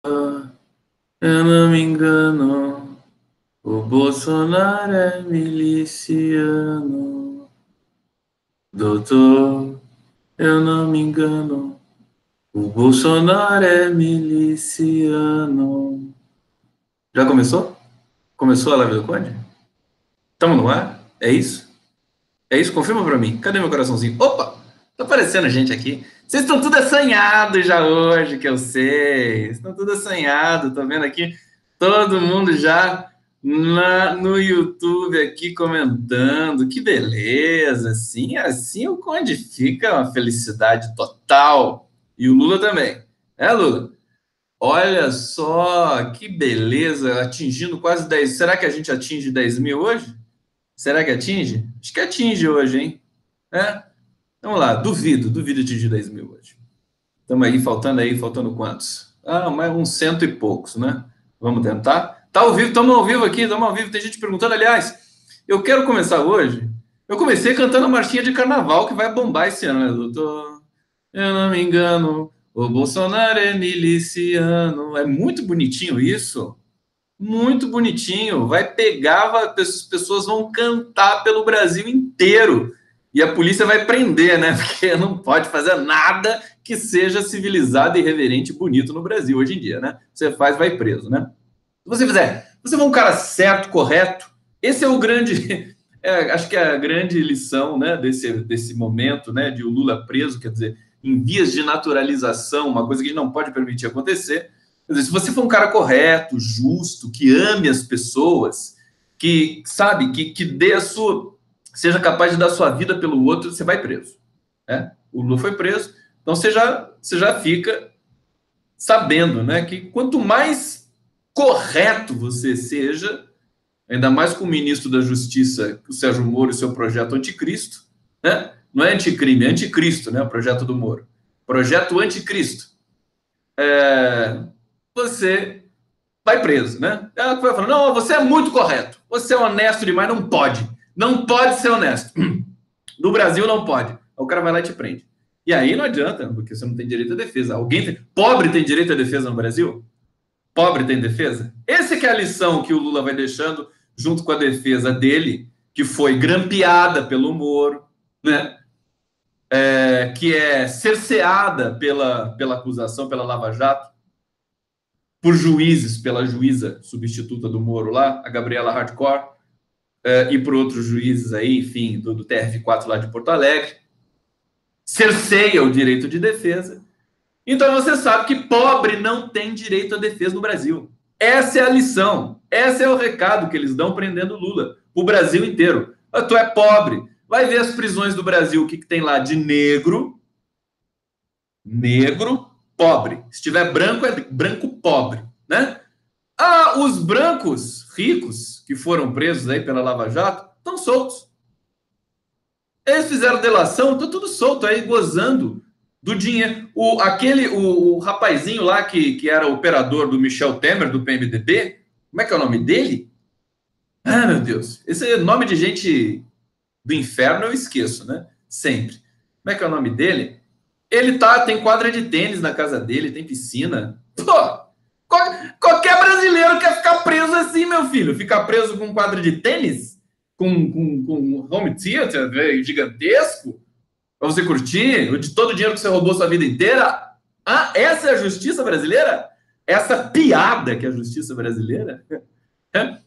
Eu não me engano, o Bolsonaro é miliciano. Doutor, eu não me engano, o Bolsonaro é miliciano. Já começou? Começou a live do Conde? Estamos no ar? É isso? É isso? Confirma pra mim. Cadê meu coraçãozinho? Opa! Tá aparecendo gente aqui. Vocês estão tudo assanhados já hoje, que eu sei. Estão tudo assanhados. Tô vendo aqui todo mundo já no YouTube aqui comentando. Que beleza. Assim o Conde fica uma felicidade total. E o Lula também. É, Lula? Olha só, que beleza. Atingindo quase 10. Será que a gente atinge 10 mil hoje? Será que atinge? Acho que atinge hoje, hein? É? Vamos lá, duvido atingir 10 mil hoje. Estamos aí, faltando quantos? Ah, mais uns cento e poucos, né? Vamos tentar? Tá ao vivo, estamos ao vivo aqui, estamos ao vivo. Tem gente perguntando, aliás, eu quero começar hoje. Eu comecei cantando a marchinha de carnaval que vai bombar esse ano, né, doutor? Eu não me engano, o Bolsonaro é miliciano. É muito bonitinho isso. Muito bonitinho. Vai pegar, as pessoas vão cantar pelo Brasil inteiro. E a polícia vai prender, né? Porque não pode fazer nada que seja civilizado, irreverente e bonito no Brasil hoje em dia, né? Você faz, vai preso, né? Se você fizer, você for um cara certo, correto, esse é o grande. Acho que é a grande lição, né, desse momento, né, de o Lula preso, quer dizer, em vias de naturalização, uma coisa que a gente não pode permitir acontecer. Quer dizer, se você for um cara correto, justo, que ame as pessoas, que sabe, que dê a sua, seja capaz de dar a sua vida pelo outro, você vai preso. Né? O Lula foi preso, então você já fica sabendo, né, que quanto mais correto você seja, ainda mais com o ministro da Justiça, o Sérgio Moro e seu projeto anticristo, né? Não é anticrime, é anticristo, né? O projeto do Moro. Projeto anticristo. Você vai preso, né? Ela vai falando, não, você é muito correto, você é honesto demais, não pode. Não pode ser honesto. No Brasil não pode. O cara vai lá e te prende. E aí não adianta, porque você não tem direito à defesa. Pobre tem direito à defesa no Brasil? Pobre tem defesa? Essa que é a lição que o Lula vai deixando junto com a defesa dele, que foi grampeada pelo Moro, né? Que é cerceada pela acusação, pela Lava Jato, por juízes, pela juíza substituta do Moro lá, a Gabriela Hardcore, e por outros juízes aí, enfim, do TRF4 lá de Porto Alegre, cerceia o direito de defesa. Então você sabe que pobre não tem direito à defesa no Brasil. Essa é a lição, esse é o recado que eles dão prendendo Lula, o Brasil inteiro. Tu é pobre, vai ver as prisões do Brasil, o que tem lá de negro, pobre. Se tiver branco, é branco pobre, né? Ah, os brancos ricos que foram presos aí pela Lava Jato estão soltos. Eles fizeram delação, estão tudo solto aí, gozando do dinheiro. O rapazinho lá que era operador do Michel Temer, do PMDB, como é que é o nome dele? Ah, meu Deus. Esse é nome de gente do inferno, eu esqueço, né? Sempre. Como é que é o nome dele? Ele tem quadra de tênis na casa dele, tem piscina. Pô, qualquer brasileiro quer ficar preso assim, meu filho. Ficar preso com quadra de tênis? Com home theater gigantesco? Pra você curtir? De todo o dinheiro que você roubou sua vida inteira? Ah, essa é a justiça brasileira? Essa piada que é a justiça brasileira?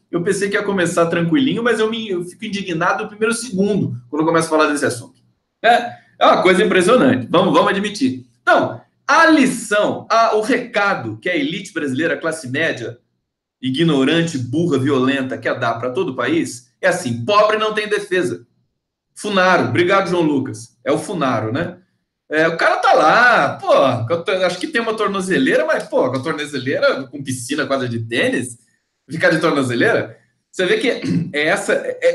Eu pensei que ia começar tranquilinho, mas eu fico indignado no primeiro segundo quando eu começo a falar desse assunto. É uma coisa impressionante, vamos admitir. Então, a lição, o recado que a elite brasileira, a classe média, ignorante, burra, violenta, quer dar para todo o país é assim: pobre não tem defesa. Funaro, obrigado, João Lucas. É o Funaro, né? O cara tá lá, pô, acho que tem uma tornozeleira, mas, pô, com a tornozeleira, com piscina, quadra de tênis, ficar de tornozeleira, você vê que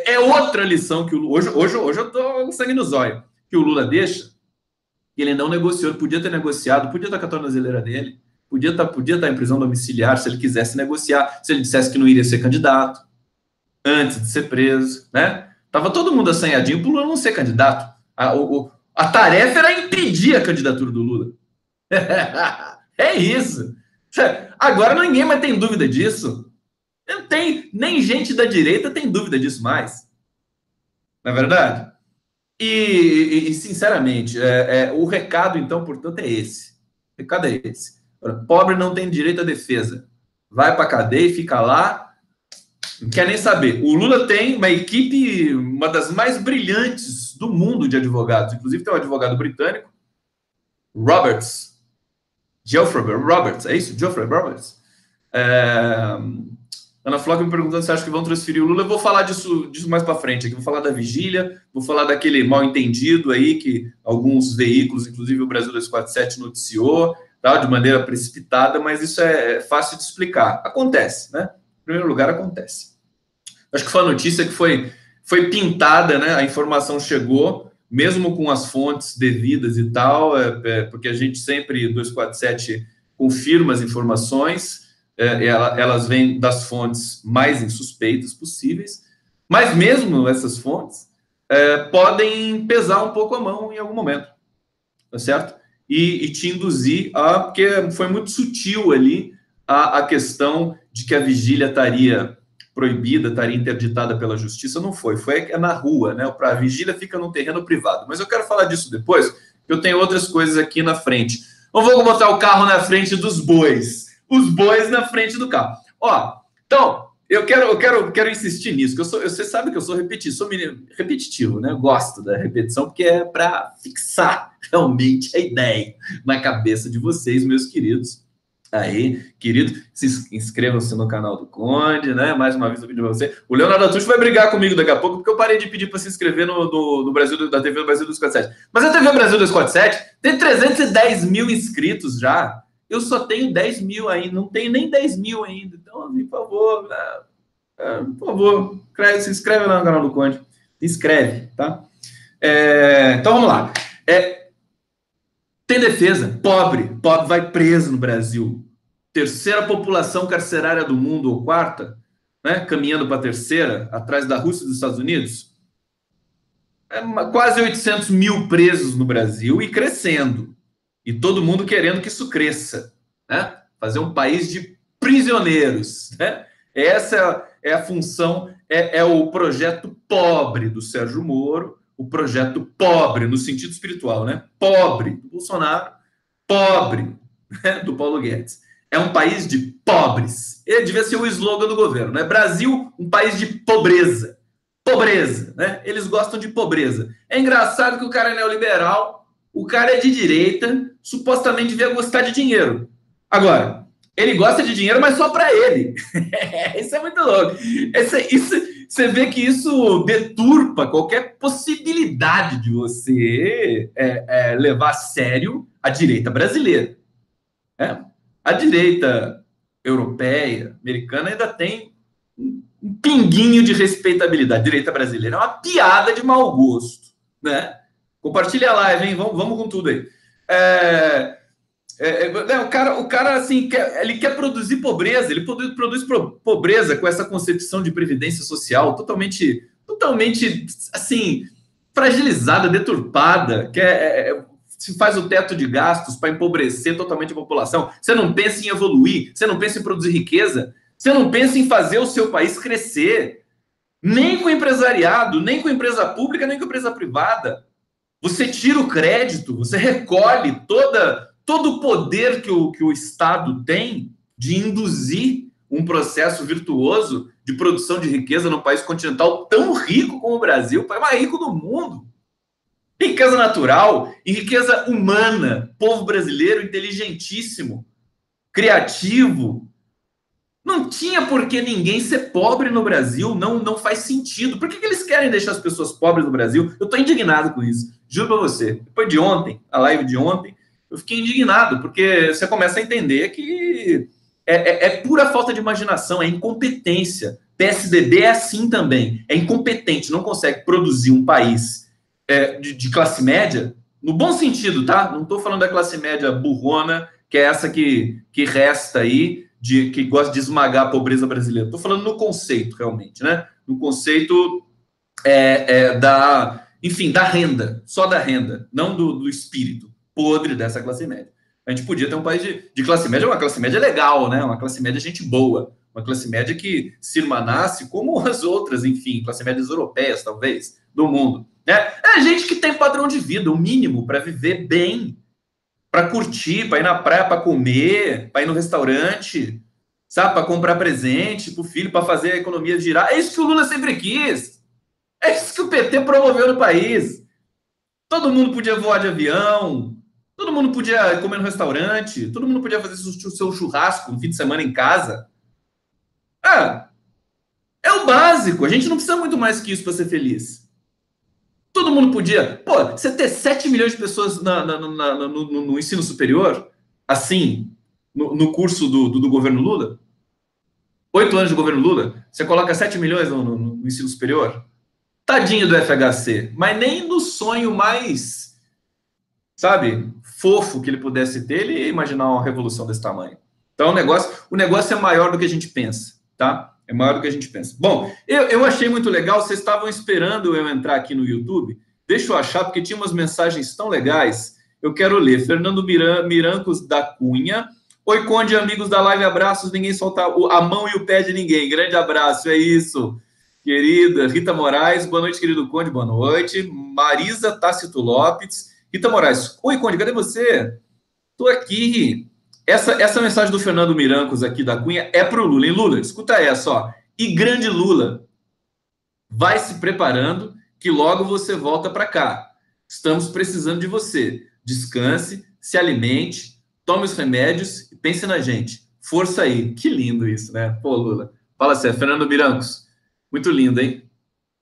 é outra lição que o Lula, hoje eu tô com sangue no zóio, que o Lula deixa, que ele não negociou, podia ter negociado, podia estar com a tornozeleira dele, podia estar em prisão domiciliar se ele quisesse negociar, se ele dissesse que não iria ser candidato, antes de ser preso, né? Tava todo mundo assanhadinho pro Lula não ser candidato. A tarefa era impedir a candidatura do Lula. É isso. Agora ninguém mais tem dúvida disso. Não tem, nem gente da direita tem dúvida disso mais. Não é verdade? Sinceramente, o recado, então, portanto, é esse. O recado é esse. Pobre não tem direito à defesa. Vai para a cadeia e fica lá, não quer nem saber. O Lula tem uma equipe, uma das mais brilhantes do mundo de advogados. Inclusive, tem um advogado britânico, Roberts. Geoffrey Roberts, é isso? Geoffrey Roberts. Ana Flock me perguntando se acha que vão transferir o Lula. Eu vou falar disso mais para frente. Aqui vou falar da vigília, vou falar daquele mal entendido aí que alguns veículos, inclusive o Brasil 247, noticiou, tá, de maneira precipitada, mas isso é fácil de explicar. Acontece, né? Em primeiro lugar, acontece. Acho que foi a notícia que foi pintada, né? A informação chegou, mesmo com as fontes devidas e tal, porque a gente sempre, 247, confirma as informações. Elas vêm das fontes mais insuspeitas possíveis, mas mesmo essas fontes podem pesar um pouco a mão em algum momento, tá certo? E te induzir porque foi muito sutil ali a questão de que a vigília estaria proibida, estaria interditada pela justiça. Não foi na rua, né? A vigília fica no terreno privado, mas eu quero falar disso depois, porque eu tenho outras coisas aqui na frente. Não vou botar o carro na frente dos bois, os bois na frente do carro. Então, eu quero insistir nisso, que você sabe que eu sou repetitivo, né? Eu gosto da repetição, porque é para fixar realmente a ideia na cabeça de vocês, meus queridos. Aí, querido, inscrevam-se no canal do Conde, né? Mais uma vez eu pedi para você. O Leonardo Atucho vai brigar comigo daqui a pouco, porque eu parei de pedir para se inscrever no Brasil, da TV do Brasil 247. Mas a TV Brasil 247 tem 310 mil inscritos já. Eu só tenho 10 mil ainda, não tenho nem 10 mil ainda. Então, por favor, se inscreve lá no canal do Conde. Se inscreve, tá? Então, vamos lá. Tem defesa. Pobre vai preso no Brasil. Terceira população carcerária do mundo, ou quarta, né? Caminhando para a terceira, atrás da Rússia e dos Estados Unidos. Quase 800 mil presos no Brasil e crescendo. E todo mundo querendo que isso cresça, né? Fazer um país de prisioneiros, né? Essa é a função, é o projeto pobre do Sérgio Moro, o projeto pobre no sentido espiritual, né? Pobre do Bolsonaro, pobre, né, do Paulo Guedes. É um país de pobres. Ele devia ser o slogan do governo, né? Brasil, um país de pobreza. Pobreza, né? Eles gostam de pobreza. É engraçado que o cara é neoliberal, o cara é de direita, supostamente devia gostar de dinheiro. Agora, ele gosta de dinheiro, mas só para ele. Isso é muito louco. Você vê que isso deturpa qualquer possibilidade de você levar a sério a direita brasileira. A direita europeia, americana, ainda tem um pinguinho de respeitabilidade. A direita brasileira é uma piada de mau gosto, né? Compartilha a live, hein? Vamos com tudo aí. O cara assim, ele quer produzir pobreza, ele produz pobreza com essa concepção de previdência social totalmente assim, fragilizada, deturpada, se faz o teto de gastos para empobrecer totalmente a população. Você não pensa em evoluir, você não pensa em produzir riqueza, você não pensa em fazer o seu país crescer, nem com empresariado, nem com empresa pública, nem com empresa privada. Você tira o crédito, você recolhe todo o poder que o Estado tem de induzir um processo virtuoso de produção de riqueza num país continental tão rico como o Brasil, o país mais rico do mundo. Riqueza natural e riqueza humana. Povo brasileiro inteligentíssimo, criativo. Não tinha por que ninguém ser pobre no Brasil, não faz sentido. Por que eles querem deixar as pessoas pobres no Brasil? Eu estou indignado com isso, juro para você. Depois de ontem, a live de ontem, eu fiquei indignado, porque você começa a entender que é pura falta de imaginação, é incompetência. PSDB é assim também, é incompetente, não consegue produzir um país de classe média, no bom sentido, tá? Não estou falando da classe média burrona, que é essa que resta aí, que gosta de esmagar a pobreza brasileira. Estou falando no conceito, realmente, né? No conceito da renda, só da renda, não do espírito podre dessa classe média. A gente podia ter um país de classe média, uma classe média legal, né? Uma classe média gente boa, uma classe média que se irmanasse como as outras, enfim, classe médias europeias, talvez, do mundo. Né? É gente que tem padrão de vida, o mínimo para viver bem, para curtir, para ir na praia, para comer, para ir no restaurante, sabe, para comprar presente para o filho, para fazer a economia girar. É isso que o Lula sempre quis. É isso que o PT promoveu no país. Todo mundo podia voar de avião, todo mundo podia comer no restaurante, todo mundo podia fazer o seu churrasco no fim de semana em casa. Ah, é o básico. A gente não precisa muito mais que isso para ser feliz. Todo mundo podia. Pô, você ter 7 milhões de pessoas no ensino superior, assim, no curso do governo Lula, 8 anos de governo Lula, você coloca 7 milhões no ensino superior? Tadinho do FHC, mas nem no sonho mais, sabe, fofo que ele pudesse ter, ele ia imaginar uma revolução desse tamanho. Então o negócio é maior do que a gente pensa, tá? É maior do que a gente pensa. Bom, eu achei muito legal, vocês estavam esperando eu entrar aqui no YouTube, deixa eu achar, porque tinha umas mensagens tão legais, eu quero ler. Fernando Mirancos da Cunha. Oi, Conde, amigos da live, abraços, ninguém solta a mão e o pé de ninguém, grande abraço, é isso. Querida Rita Moraes, boa noite, querido Conde, boa noite. Marisa Tácito Lopes, Rita Moraes, oi, Conde, cadê você? Tô aqui. Essa mensagem do Fernando Mirancos aqui da Cunha é pro Lula. E Lula, escuta essa, ó. E grande Lula, vai se preparando que logo você volta para cá. Estamos precisando de você. Descanse, se alimente, tome os remédios e pense na gente. Força aí. Que lindo isso, né? Pô, Lula. Fala sério, Fernando Mirancos. Muito lindo, hein?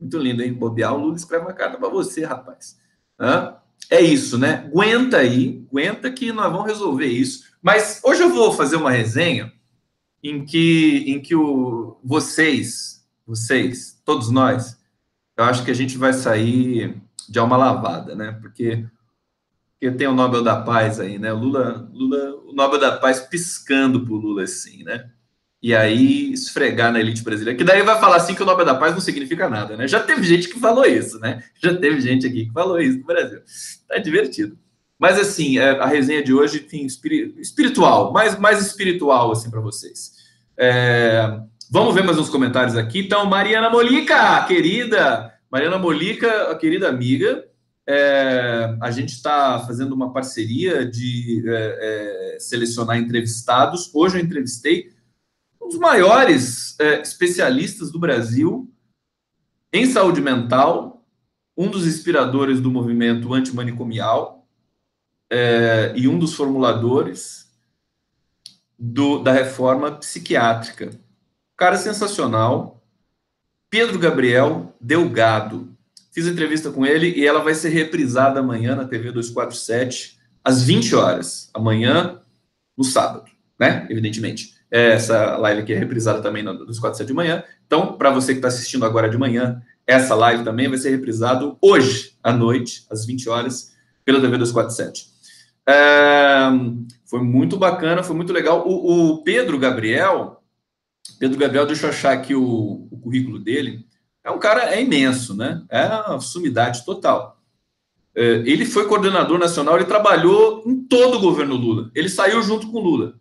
Muito lindo, hein? Bobear, o Lula escreve uma carta para você, rapaz. Hã? É isso, né? Aguenta aí, aguenta que nós vamos resolver isso. Mas hoje eu vou fazer uma resenha em que vocês, todos nós, eu acho que a gente vai sair de alma lavada, né? Porque tem o Nobel da Paz aí, né? Lula, o Nobel da Paz piscando pro Lula, assim, né? E aí esfregar na elite brasileira. Que daí vai falar assim que o Nobel da Paz não significa nada, né? Já teve gente que falou isso, né? Já teve gente aqui que falou isso no Brasil. Tá divertido. Mas assim, a resenha de hoje tem espiritual, mais espiritual assim para vocês. Vamos ver mais uns comentários aqui. Então, Mariana Molica, querida, Mariana Molica, a querida amiga, a gente está fazendo uma parceria de selecionar entrevistados. Hoje eu entrevistei um dos maiores especialistas do Brasil em saúde mental, um dos inspiradores do movimento antimanicomial e um dos formuladores da reforma psiquiátrica. Cara sensacional, Pedro Gabriel Delgado. Fiz entrevista com ele e ela vai ser reprisada amanhã na TV 247, às 20 horas. Amanhã, no sábado, né? Evidentemente. Essa live aqui é reprisada também no 247 de manhã. Então, para você que está assistindo agora de manhã, essa live também vai ser reprisada hoje à noite, às 20 horas, pela TV 247. Foi muito bacana, foi muito legal. O Pedro Gabriel, deixa eu achar aqui o currículo dele. É um cara imenso, né? É uma sumidade total. Ele foi coordenador nacional, ele trabalhou em todo o governo Lula. Ele saiu junto com o Lula.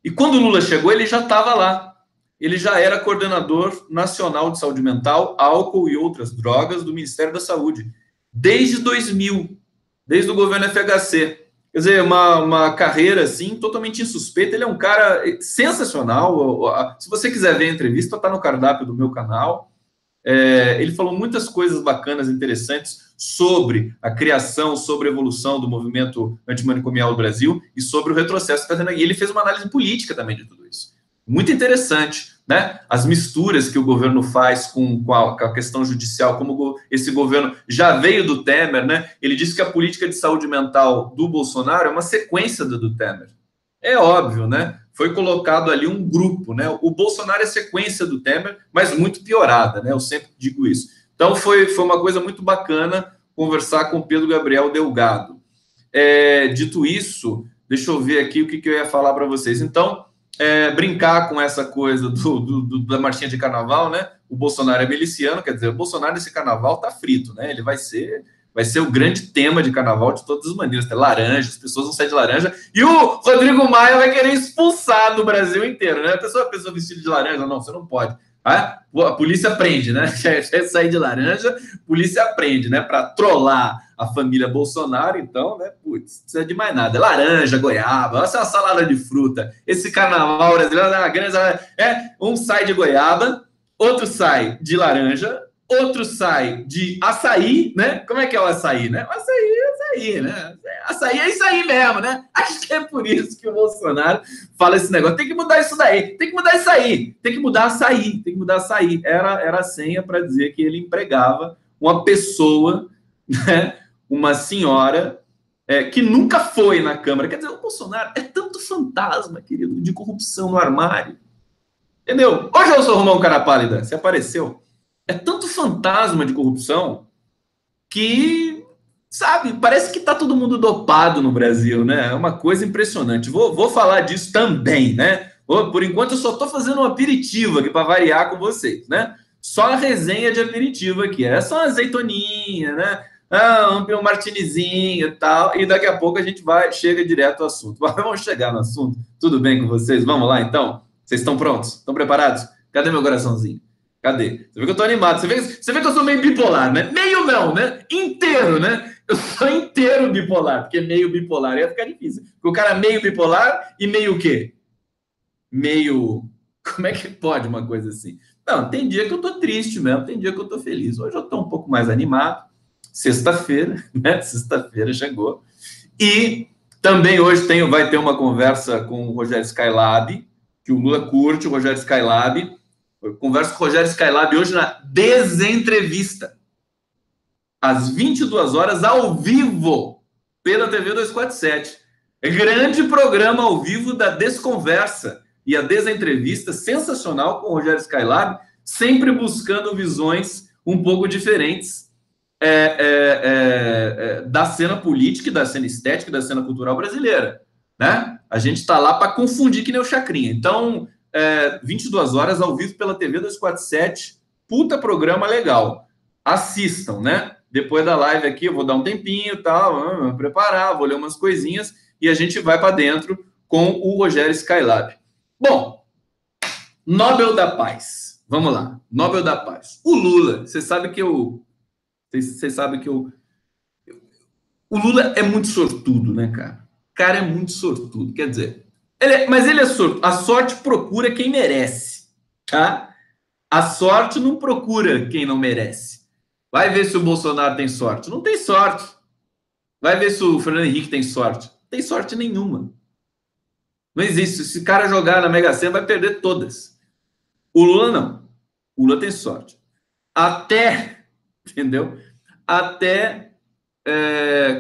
E quando o Lula chegou, ele já estava lá. Ele já era coordenador nacional de saúde mental, álcool e outras drogas do Ministério da Saúde. Desde 2000, desde o governo FHC. Quer dizer, uma carreira assim, totalmente insuspeita. Ele é um cara sensacional. Se você quiser ver a entrevista, está no cardápio do meu canal. Ele falou muitas coisas bacanas, interessantes sobre a criação, sobre a evolução do movimento antimanicomial do Brasil e sobre o retrocesso que está tendo. E ele fez uma análise política também de tudo isso. Muito interessante, né? As misturas que o governo faz com a questão judicial, como esse governo já veio do Temer, né? Ele disse que a política de saúde mental do Bolsonaro é uma sequência do Temer. É óbvio, né? Foi colocado ali um grupo, né? O Bolsonaro é sequência do Temer, mas muito piorada, né? Eu sempre digo isso. Então, foi uma coisa muito bacana conversar com o Pedro Gabriel Delgado. Dito isso, deixa eu ver aqui o que eu ia falar para vocês. Então, brincar com essa coisa da marchinha de carnaval, né? O Bolsonaro é miliciano, quer dizer, o Bolsonaro nesse carnaval tá frito, né? Ele vai ser Vai ser o grande tema de carnaval de todas as maneiras. Tem laranja, as pessoas vão sair de laranja. E o Rodrigo Maia vai querer expulsar do Brasil inteiro, né? A pessoa vestida de laranja, não, você não pode. A polícia prende, né? Quer sair de laranja, polícia prende, né? Para trollar a família Bolsonaro, então, né? Putz, não precisa de mais nada. Laranja, goiaba, essa é uma salada de fruta. Esse carnaval brasileiro um sai de goiaba, outro sai de laranja, outro sai de açaí, né? Como é que é o açaí, né? O açaí é açaí, né? Açaí é isso aí mesmo, né? Acho que é por isso que o Bolsonaro fala esse negócio. Tem que mudar isso daí, tem que mudar isso aí, tem que mudar açaí, tem que mudar açaí. Era a senha para dizer que ele empregava uma pessoa, né? Uma senhora que nunca foi na Câmara. Quer dizer, o Bolsonaro é tanto fantasma, querido, de corrupção no armário. Entendeu? Hoje eu sou Romão Cara Pálida, você apareceu. É tanto fantasma de corrupção que, sabe, parece que tá todo mundo dopado no Brasil, né? É uma coisa impressionante. Vou falar disso também, né? Por enquanto eu só tô fazendo um aperitivo aqui para variar com vocês, né? Só a resenha de aperitivo aqui. É só uma azeitoninha, né? Um martinizinho e tal. E daqui a pouco a gente chega direto ao assunto. Vamos chegar no assunto. Tudo bem com vocês? Vamos lá, então? Vocês estão prontos? Estão preparados? Cadê meu coraçãozinho? Cadê? Você vê que eu tô animado. Você vê que eu sou meio bipolar, né? Meio não, né? Inteiro, né? Eu sou inteiro bipolar, porque meio bipolar ia ficar difícil. Porque o cara é meio bipolar e meio o quê? Meio... Como é que pode uma coisa assim? Não, tem dia que eu tô triste mesmo, tem dia que eu tô feliz. Hoje eu tô um pouco mais animado. Sexta-feira, né? Sexta-feira chegou. E também hoje vai ter uma conversa com o Rogério Skylab, que o Lula curte, o Rogério Skylab. Eu converso com o Rogério Skylab hoje na Desentrevista, às 22 horas, ao vivo, pela TV 247. Grande programa ao vivo da Desconversa e a Desentrevista, sensacional, com o Rogério Skylab, sempre buscando visões um pouco diferentes da cena política, da cena estética, da cena cultural brasileira, né? A gente está lá para confundir que nem o Chacrinha. Então, 22 horas ao vivo pela TV 247, puta programa legal. Assistam, né? Depois da live aqui, eu vou dar um tempinho, tal, vou preparar, vou ler umas coisinhas e a gente vai para dentro com o Rogério Skylab. Bom, Nobel da Paz. Vamos lá, Nobel da Paz. O Lula, você sabe que o Lula é muito sortudo, né, cara? O cara é muito sortudo, quer dizer, mas ele é sortudo. A sorte procura quem merece, tá? A sorte não procura quem não merece. Vai ver se o Bolsonaro tem sorte. Não tem sorte. Vai ver se o Fernando Henrique tem sorte. Não tem sorte nenhuma. Não existe. Se o cara jogar na Mega Sena, vai perder todas. O Lula não. O Lula tem sorte. Entendeu? Até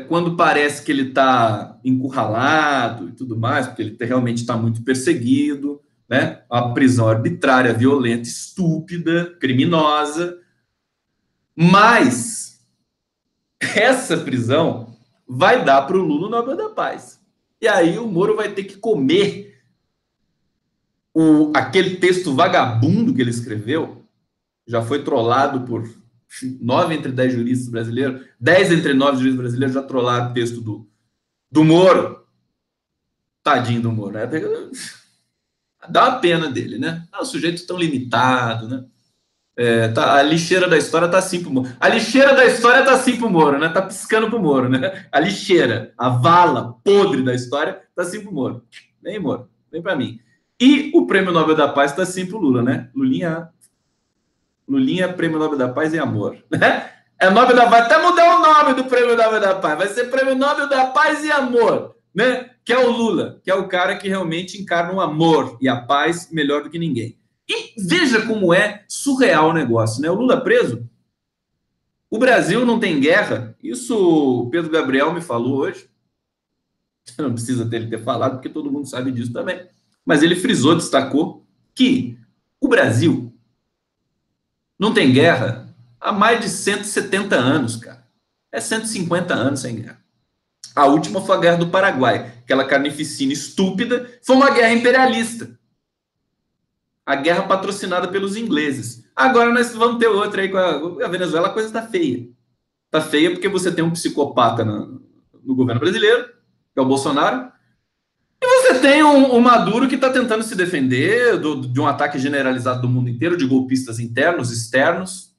quando parece que ele está encurralado e tudo mais, porque ele realmente está muito perseguido, né? A prisão arbitrária, violenta, estúpida, criminosa. Mas essa prisão vai dar para o Lula o Nobel da Paz. E aí o Moro vai ter que comer aquele texto vagabundo que ele escreveu, já foi trollado por 9 entre 10 juristas brasileiros, 10 entre 9 juristas brasileiros já trollaram o texto do Moro. Tadinho do Moro, né? Dá uma pena dele, né? O sujeito tão limitado, né? A lixeira da história tá assim pro Moro. A lixeira da história tá assim pro Moro, né? Tá piscando pro Moro, né? A lixeira, a vala podre da história tá assim pro Moro. Vem, Moro, vem pra mim. E o Prêmio Nobel da Paz tá assim pro Lula, né? Lulinha, Prêmio Nobel da Paz e Amor, né? Nobel da Paz, até mudar o nome do Prêmio Nobel da Paz, vai ser Prêmio Nobel da Paz e Amor, né? Que é o Lula, que é o cara que realmente encarna o amor e a paz melhor do que ninguém. E veja como é surreal o negócio, né? O Lula preso, o Brasil não tem guerra, isso o Pedro Gabriel me falou hoje, não precisa dele ter falado, porque todo mundo sabe disso também, mas ele frisou, destacou que o Brasil não tem guerra há mais de 170 anos, cara. 150 anos sem guerra. A última foi a Guerra do Paraguai, aquela carnificina estúpida, foi uma guerra imperialista. A guerra patrocinada pelos ingleses. Agora nós vamos ter outra aí com a Venezuela, a coisa está feia. tá feia porque você tem um psicopata no governo brasileiro, que é o Bolsonaro, e você tem um Maduro que está tentando se defender de um ataque generalizado do mundo inteiro, de golpistas internos, externos.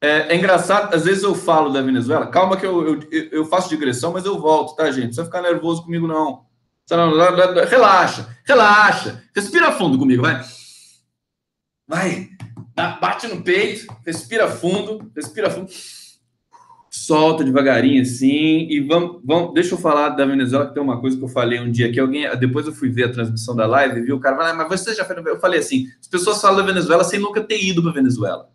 É engraçado, às vezes eu falo da Venezuela, calma que eu faço digressão, mas eu volto, tá, gente? Não precisa ficar nervoso comigo, não. Relaxa, respira fundo comigo, vai, bate no peito, respira fundo, solta devagarinho assim, e vamos, deixa eu falar da Venezuela, que tem uma coisa que eu falei um dia, que depois eu fui ver a transmissão da live, viu, o cara fala, mas você já foi, eu falei assim, as pessoas falam da Venezuela sem nunca ter ido para Venezuela,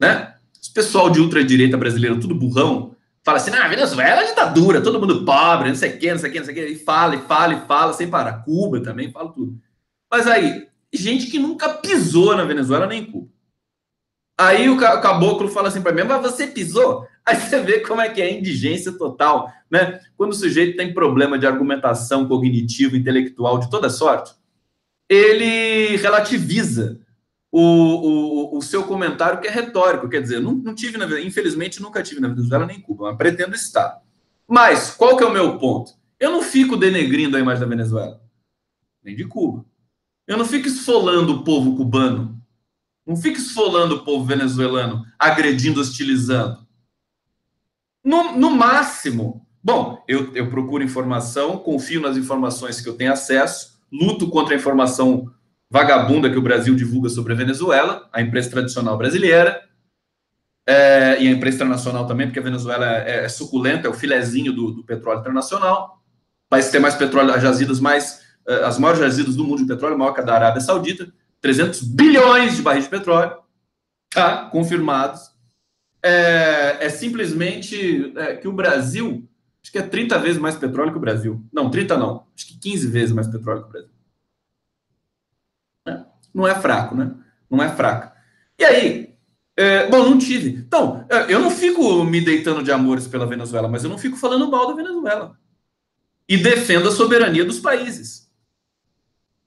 né? Os pessoal de ultradireita brasileiro, tudo burrão, fala assim, Venezuela é ditadura, todo mundo pobre, não sei o quê, e fala, sem parar. Cuba também, fala tudo. Mas aí, gente que nunca pisou na Venezuela nem em Cuba. Aí o caboclo fala assim para mim, mas você pisou? Aí você vê como é que é a indigência total, né? Quando o sujeito tem problema de argumentação cognitivo, intelectual, de toda sorte, ele relativiza o seu comentário, que é retórico, quer dizer, não tive, infelizmente, nunca tive na Venezuela nem em Cuba, mas pretendo estar. Mas qual que é o meu ponto? Eu não fico denegrindo a imagem da Venezuela, nem de Cuba. Eu não fico esfolando o povo cubano, não fico esfolando o povo venezuelano, agredindo, hostilizando. No máximo, bom, eu procuro informação, confio nas informações que eu tenho acesso, luto contra a informação vagabunda que o Brasil divulga sobre a Venezuela, a imprensa tradicional brasileira, e a imprensa internacional também, porque a Venezuela é suculenta, é o filezinho do petróleo internacional. O país tem mais petróleo, as maiores jazidas do mundo de petróleo, maior que a da Arábia Saudita, 300 bilhões de barris de petróleo, tá? Confirmados. Simplesmente que o Brasil, acho que é 30 vezes mais petróleo que o Brasil. Não, 30 não, acho que 15 vezes mais petróleo que o Brasil. Não é fraco, né? Não é fraca. E aí, bom, não tive. Então, eu não fico me deitando de amores pela Venezuela, mas eu não fico falando mal da Venezuela. E defendo a soberania dos países.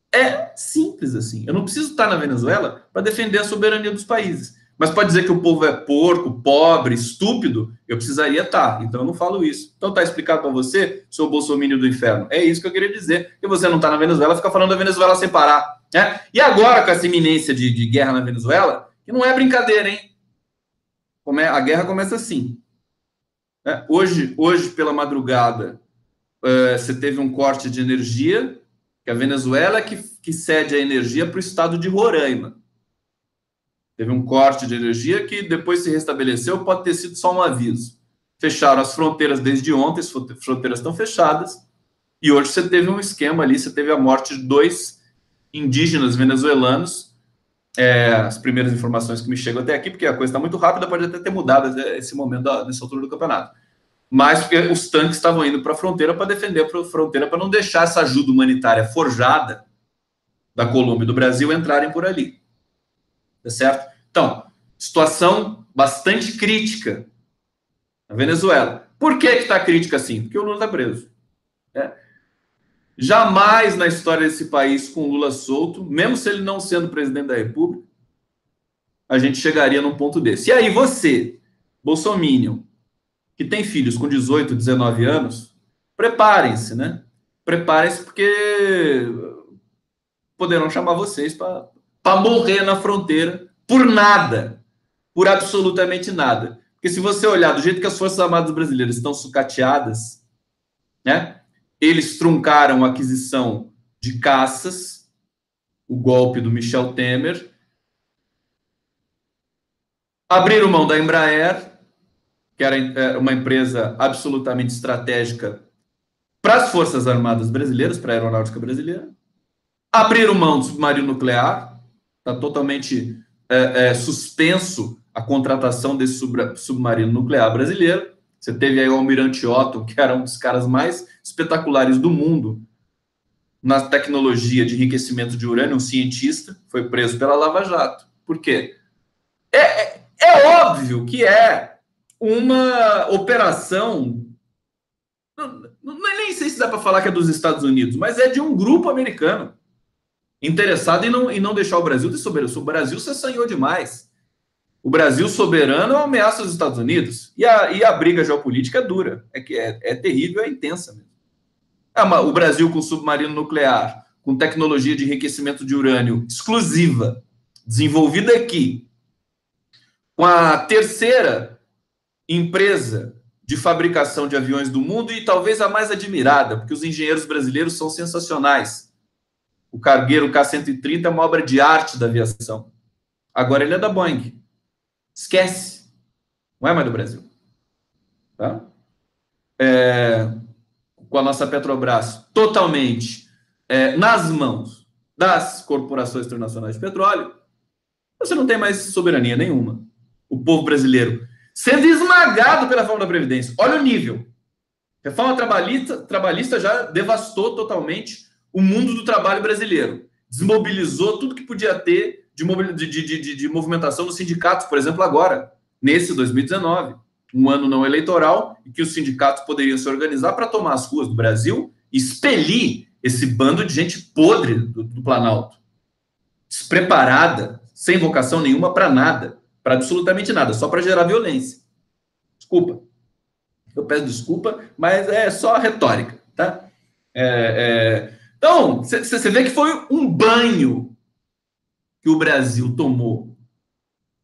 É simples assim. Eu não preciso estar na Venezuela para defender a soberania dos países. Mas pode dizer que o povo é porco, pobre, estúpido, eu precisaria estar. Então eu não falo isso. Então tá explicado para você, seu bolsominion do inferno. É isso que eu queria dizer. Que você não está na Venezuela, fica falando da Venezuela sem parar. Né? E agora, com essa iminência de guerra na Venezuela, que não é brincadeira, hein? A guerra começa assim. Hoje, pela madrugada, você teve um corte de energia, que a Venezuela que cede a energia para o estado de Roraima. Teve um corte de energia que depois se restabeleceu, pode ter sido só um aviso. Fecharam as fronteiras desde ontem, as fronteiras estão fechadas, e hoje você teve um esquema ali, você teve a morte de 2 indígenas venezuelanos. As primeiras informações que me chegam até aqui, porque a coisa está muito rápida, pode até ter mudado esse momento, nessa altura do campeonato. Mas porque os tanques estavam indo para a fronteira para defender a fronteira, para não deixar essa ajuda humanitária forjada da Colômbia e do Brasil entrarem por ali. Tá certo? Então, situação bastante crítica na Venezuela. Por que está crítica assim? Porque o Lula está preso. Jamais na história desse país, com o Lula solto, mesmo se ele não sendo presidente da República, a gente chegaria num ponto desse. E aí você, bolsominion, que tem filhos com 18, 19 anos, preparem-se, né? Preparem-se porque poderão chamar vocês para morrer na fronteira por nada, por absolutamente nada. Porque se você olhar do jeito que as Forças Armadas brasileiras estão sucateadas, né? Eles truncaram a aquisição de caças, o golpe do Michel Temer, abriram mão da Embraer, que era uma empresa absolutamente estratégica para as Forças Armadas brasileiras, para a aeronáutica brasileira, abriram mão do submarino nuclear, está totalmente suspenso a contratação desse submarino nuclear brasileiro. Você teve aí o Almirante Otto, que era um dos caras mais espetaculares do mundo na tecnologia de enriquecimento de urânio, um cientista, foi preso pela Lava Jato. Por quê? É óbvio que é uma operação, nem sei se dá para falar que é dos Estados Unidos, mas é de um grupo americano interessado em não deixar o Brasil de soberania. O Brasil se assanhou demais. O Brasil soberano ameaça os Estados Unidos. E a briga geopolítica é dura. É terrível, é intensa mesmo. O Brasil com submarino nuclear, com tecnologia de enriquecimento de urânio exclusiva, desenvolvida aqui, com a terceira empresa de fabricação de aviões do mundo e talvez a mais admirada, porque os engenheiros brasileiros são sensacionais. O cargueiro K-130 é uma obra de arte da aviação. Agora ele é da Boeing. Esquece. Não é mais do Brasil. Tá? Com a nossa Petrobras totalmente nas mãos das corporações internacionais de petróleo, você não tem mais soberania nenhuma. O povo brasileiro sendo esmagado pela reforma da Previdência. Olha o nível. A reforma trabalhista já devastou totalmente o mundo do trabalho brasileiro. Desmobilizou tudo que podia ter de movimentação nos sindicatos, por exemplo, agora, nesse 2019. Um ano não eleitoral, em que os sindicatos poderiam se organizar para tomar as ruas do Brasil e expelir esse bando de gente podre do Planalto. Despreparada, sem vocação nenhuma para nada, para absolutamente nada, só para gerar violência. Desculpa. Eu peço desculpa, mas é só retórica, tá? Então, você vê que foi um banho que o Brasil tomou.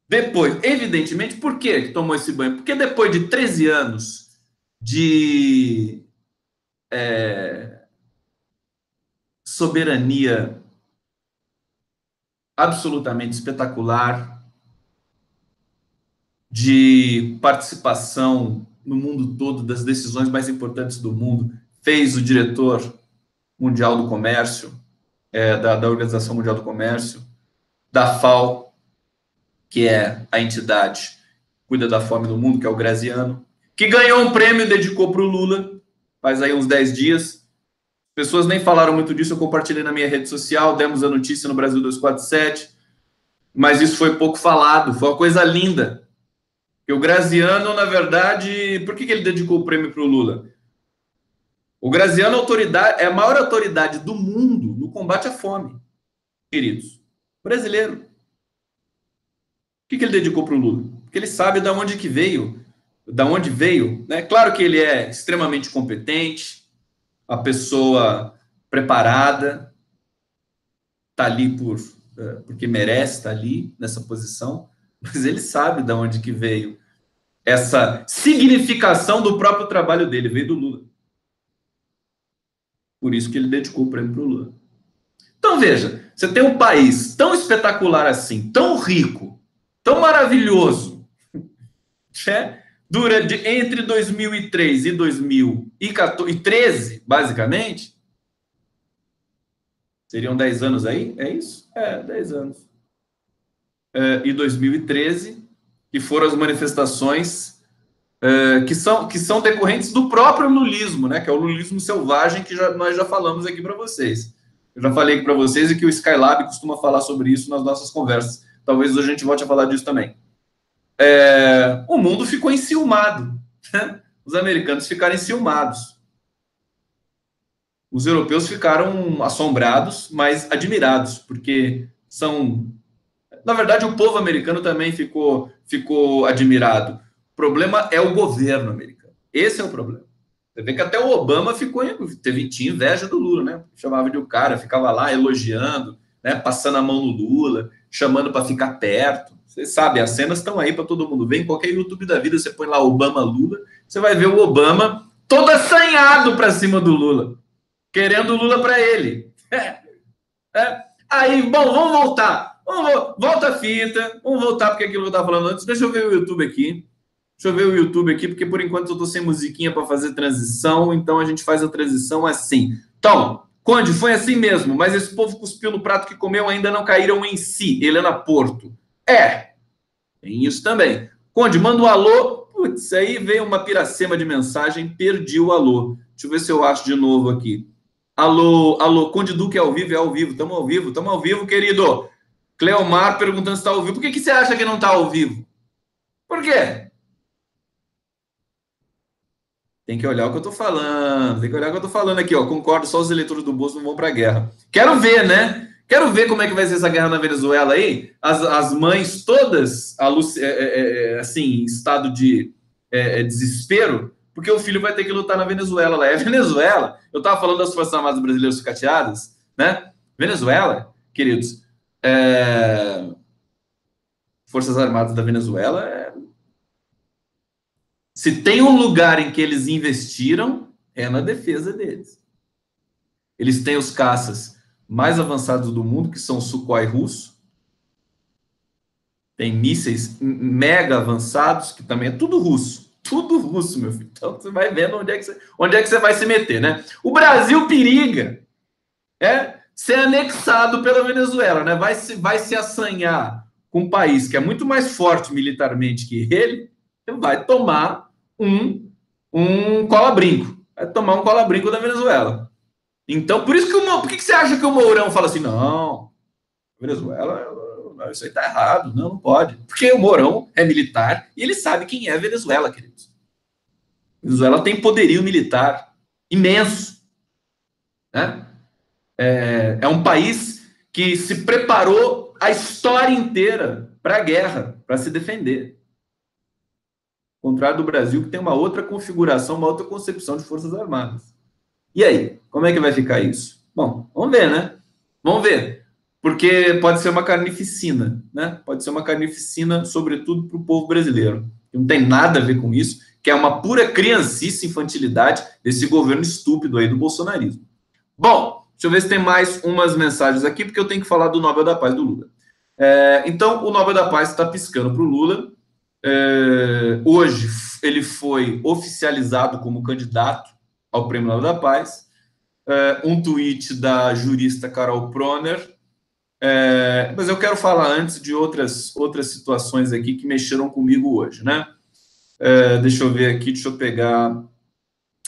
Depois, evidentemente, por que tomou esse banho? Porque depois de 13 anos de soberania absolutamente espetacular, de participação no mundo todo das decisões mais importantes do mundo, fez o diretor mundial do comércio, da Organização Mundial do Comércio, da FAO, que é a entidade que cuida da fome do mundo, que é o Graziano, que ganhou um prêmio e dedicou para o Lula, faz aí uns 10 dias. Pessoas nem falaram muito disso, eu compartilhei na minha rede social, demos a notícia no Brasil 247, mas isso foi pouco falado, foi uma coisa linda. E o Graziano, na verdade, por que ele dedicou o prêmio para o Lula? O Graziano é a maior autoridade do mundo no combate à fome, queridos. Brasileiro. Por que ele dedicou para o Lula? Porque ele sabe de onde que veio, da onde veio, né? Claro que ele é extremamente competente, a pessoa preparada, está ali porque merece estar ali nessa posição, mas ele sabe de onde que veio essa significação do próprio trabalho dele, veio do Lula. Por isso que ele dedicou o prêmio para o Lula. Então, veja, você tem um país tão espetacular assim, tão rico, tão maravilhoso, entre 2003 e 2013, basicamente, seriam 10 anos aí? É isso? 10 anos. E 2013, que foram as manifestações que são decorrentes do próprio lulismo, né? Que é o lulismo selvagem que nós já falamos aqui para vocês. Eu já falei aqui para vocês e que o Skylab costuma falar sobre isso nas nossas conversas. Talvez hoje a gente volte a falar disso também. O mundo ficou enciumado. Né? Os americanos ficaram enciumados. Os europeus ficaram assombrados, mas admirados, porque na verdade, o povo americano também ficou admirado. O problema é o governo americano. Esse é o problema. Você vê que até o Obama tinha inveja do Lula, né? Chamava de o cara, ficava lá elogiando, né? Passando a mão no Lula, chamando para ficar perto. Vocês sabem, as cenas estão aí para todo mundo ver. Em qualquer YouTube da vida, você põe lá Obama-Lula, você vai ver o Obama todo assanhado para cima do Lula, querendo o Lula para ele. Aí, bom, vamos voltar. Volta a fita. Vamos voltar, porque aquilo que eu estava falando antes. Deixa eu ver o YouTube aqui. Porque por enquanto eu estou sem musiquinha para fazer transição, então a gente faz a transição assim. Então, Conde, foi assim mesmo, mas esse povo cuspiu no prato que comeu, ainda não caíram em si. Helena Porto. Tem isso também. Conde, manda um alô. Putz, aí veio uma piracema de mensagem, perdi o alô. Deixa eu ver se eu acho de novo aqui. Alô, Conde Duque é ao vivo, estamos ao vivo, querido. Cleomar perguntando se está ao vivo. Por que você acha que não está ao vivo? Por quê? Tem que olhar o que eu estou falando, aqui, ó. Concordo, só os eleitores do bolso não vão para a guerra. Quero ver, né? Quero ver como é que vai ser essa guerra na Venezuela aí. As mães todas, assim, em estado de desespero, porque o filho vai ter que lutar na Venezuela. Lá é Venezuela. Eu estava falando das Forças Armadas Brasileiras sucateadas, né? Venezuela, queridos, Forças Armadas da Venezuela, se tem um lugar em que eles investiram, é na defesa deles. Eles têm os caças mais avançados do mundo, que são o Sukhoi russo, tem mísseis mega avançados, que também é tudo russo, meu filho. Então você vai vendo onde é que você vai se meter, né? O Brasil periga ser anexado pela Venezuela, né? Vai se assanhar com um país que é muito mais forte militarmente que ele, vai tomar um cola-brinco. Vai tomar um cola-brinco da Venezuela. Então, por isso que por que você acha que o Mourão fala assim, não, Venezuela, isso aí tá errado, não pode. Porque o Mourão é militar e ele sabe quem é a Venezuela, queridos. A Venezuela tem poderio militar imenso, né? É um país que se preparou a história inteira para a guerra, para se defender. Ao contrário do Brasil, que tem uma outra configuração, uma outra concepção de forças armadas. E aí, como é que vai ficar isso? Bom, vamos ver, né? Vamos ver. Porque pode ser uma carnificina, né? Pode ser uma carnificina, sobretudo para o povo brasileiro. Não tem nada a ver com isso, que é uma pura criancice, infantilidade desse governo estúpido aí do bolsonarismo. Bom, deixa eu ver se tem mais umas mensagens aqui, porque eu tenho que falar do Nobel da Paz do Lula. Então, o Nobel da Paz está piscando para o Lula. Hoje, ele foi oficializado como candidato ao Prêmio Nobel da Paz. Um tweet da jurista Carol Proner. Mas eu quero falar antes de outras situações aqui que mexeram comigo hoje, né? Deixa eu ver aqui, deixa eu pegar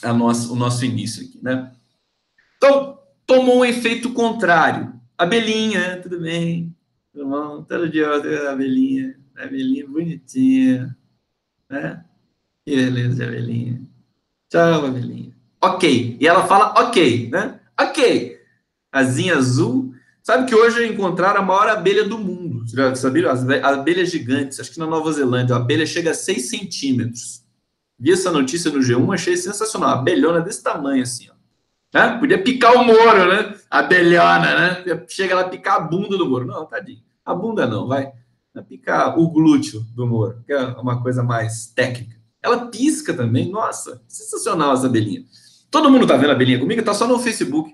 o nosso início aqui, né? Então, tomou um efeito contrário. Abelhinha, tudo bem? Tudo bom? Todo dia abelhinha bonitinha, né? Que beleza de abelhinha. Tchau, abelhinha. Ok. E ela fala ok, né? Ok. Asinha azul. Sabe que hoje encontraram a maior abelha do mundo. Você já sabia? As abelhas gigantes. Acho que na Nova Zelândia. A abelha chega a 6 centímetros. Vi essa notícia no G1, achei sensacional. A abelhona desse tamanho, assim, ó. Né? Podia picar o Moro, né? A abelhona, né? Chega lá a picar a bunda do Moro. Não, tadinho. A bunda não, vai. Vai picar o glúteo do Moro, que é uma coisa mais técnica. Ela pisca também. Nossa, sensacional essa abelhinha. Todo mundo tá vendo a abelhinha comigo? Tá só no Facebook.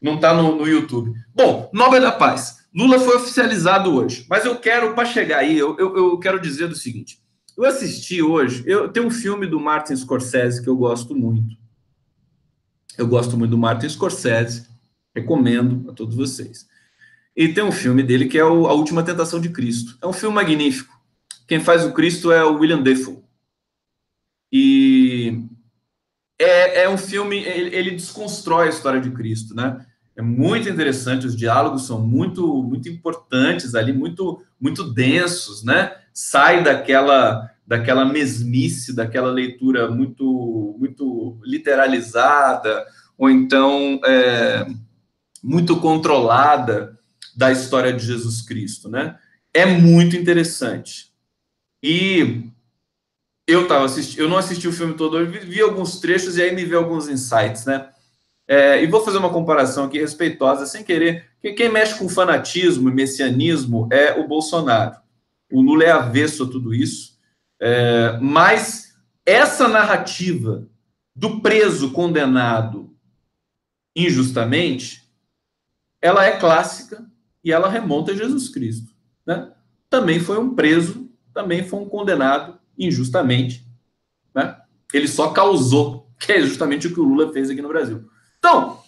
Não está no YouTube. Bom, Nobel da Paz. Lula foi oficializado hoje. Mas eu quero, para chegar aí, eu quero dizer o seguinte. Eu assisti hoje, tem um filme do Martin Scorsese que eu gosto muito. Eu gosto muito do Martin Scorsese, recomendo a todos vocês. E tem um filme dele que é A Última Tentação de Cristo. É um filme magnífico. Quem faz o Cristo é o William Dafoe. E é um filme, ele desconstrói a história de Cristo, né? É muito interessante, os diálogos são muito, muito importantes ali, muito, muito densos, né? Sai daquela mesmice, daquela leitura muito, muito literalizada, ou então muito controlada da história de Jesus Cristo, né? É muito interessante. E eu não assisti o filme todo, eu vi alguns trechos e aí me veio alguns insights, né? E vou fazer uma comparação aqui respeitosa, sem querer, que quem mexe com fanatismo e messianismo é o Bolsonaro. O Lula é avesso a tudo isso, mas essa narrativa do preso condenado injustamente, ela é clássica e ela remonta a Jesus Cristo, né? Também foi um preso, também foi um condenado injustamente, né? Ele só causou, que é justamente o que o Lula fez aqui no Brasil. Então,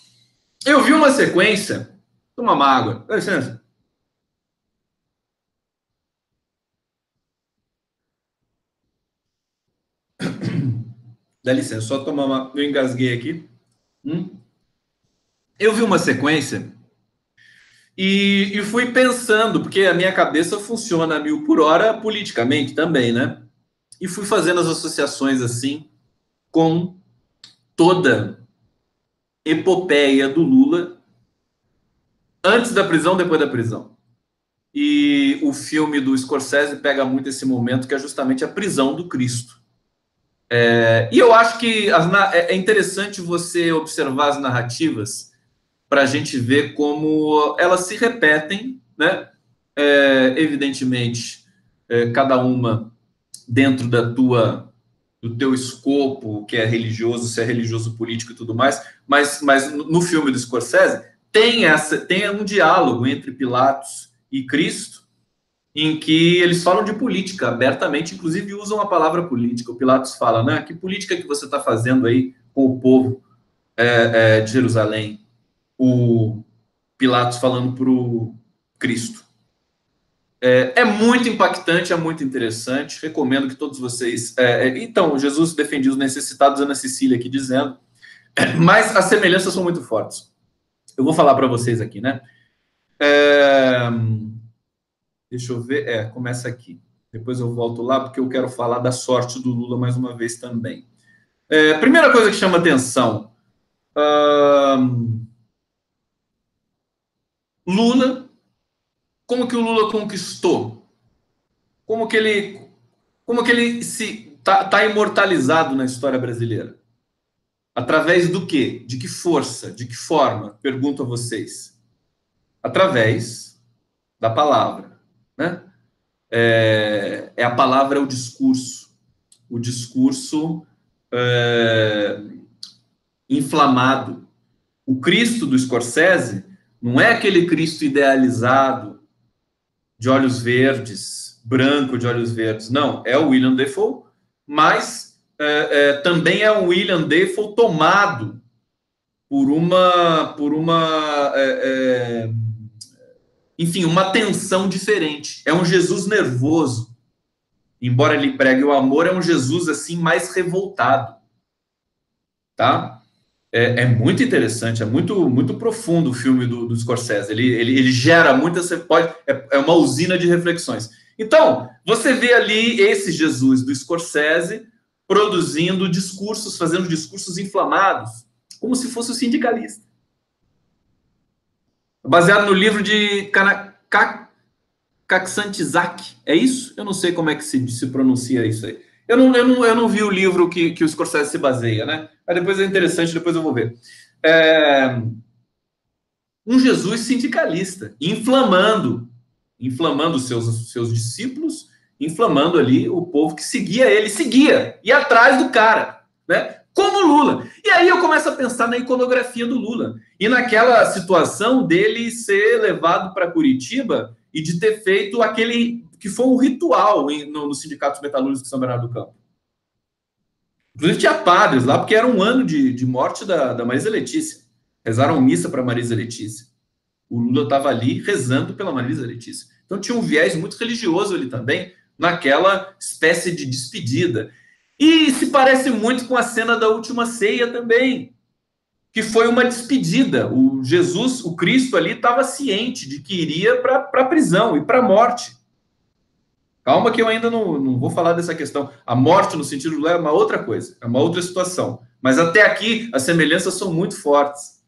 eu vi uma sequência. Toma uma água, dá licença. Dá licença, só tomar uma. Eu engasguei aqui. Eu vi uma sequência e fui pensando, porque a minha cabeça funciona a 1.000 por hora politicamente também, né? E fui fazendo as associações assim com toda epopeia do Lula antes da prisão, depois da prisão. E o filme do Scorsese pega muito esse momento, que é justamente a prisão do Cristo. E eu acho que é interessante você observar as narrativas para a gente ver como elas se repetem, né? Evidentemente, cada uma dentro do teu escopo, que é religioso, se é religioso político e tudo mais, mas no filme do Scorsese tem um diálogo entre Pilatos e Cristo, em que eles falam de política abertamente, inclusive usam a palavra política. O Pilatos fala, né? Que política que você está fazendo aí com o povo de Jerusalém? O Pilatos falando para o Cristo. É muito impactante, é muito interessante. Recomendo que todos vocês. Então, Jesus defendia os necessitados, Ana Cecília aqui dizendo, mas as semelhanças são muito fortes. Eu vou falar para vocês aqui, né? Deixa eu ver. Começa aqui. Depois eu volto lá, porque eu quero falar da sorte do Lula mais uma vez também. Primeira coisa que chama atenção. Lula. Como que o Lula conquistou? Como que ele se tá imortalizado na história brasileira? Através do quê? De que força? De que forma? Pergunto a vocês. Através da palavra, né? A palavra, é o discurso. O discurso inflamado. O Cristo do Scorsese não é aquele Cristo idealizado de olhos verdes, branco de olhos verdes. Não, é o William Dafoe, mas também é um William Dafoe tomado por uma enfim, uma tensão diferente. É um Jesus nervoso. Embora ele pregue o amor, é um Jesus assim mais revoltado. Tá? É muito interessante, é muito profundo o filme do Scorsese. Ele gera muitas. É uma usina de reflexões. Então, você vê ali esse Jesus do Scorsese produzindo discursos, fazendo discursos inflamados, como se fosse o sindicalista. Baseado no livro de Kaczantizak. É isso? Eu não sei como é que se pronuncia isso aí. Eu não vi o livro que o Scorsese se baseia, né? Mas depois é interessante, depois eu vou ver. Um Jesus sindicalista, inflamando seus discípulos, inflamando ali o povo que seguia ele, ia atrás do cara, né? Como Lula. E aí eu começo a pensar na iconografia do Lula. E naquela situação dele ser levado para Curitiba e de ter feito aquele que foi um ritual no Sindicato dos Metalúrgicos de São Bernardo do Campo. Inclusive tinha padres lá, porque era um ano de morte da Marisa Letícia. Rezaram missa para Marisa Letícia. O Lula estava ali rezando pela Marisa Letícia. Então tinha um viés muito religioso ali também, naquela espécie de despedida. E se parece muito com a cena da última ceia também, que foi uma despedida. O Jesus, o Cristo ali, estava ciente de que iria para a prisão e para a morte. Calma que eu ainda não vou falar dessa questão. A morte, no sentido do é uma outra coisa, é uma outra situação. Mas até aqui, as semelhanças são muito fortes.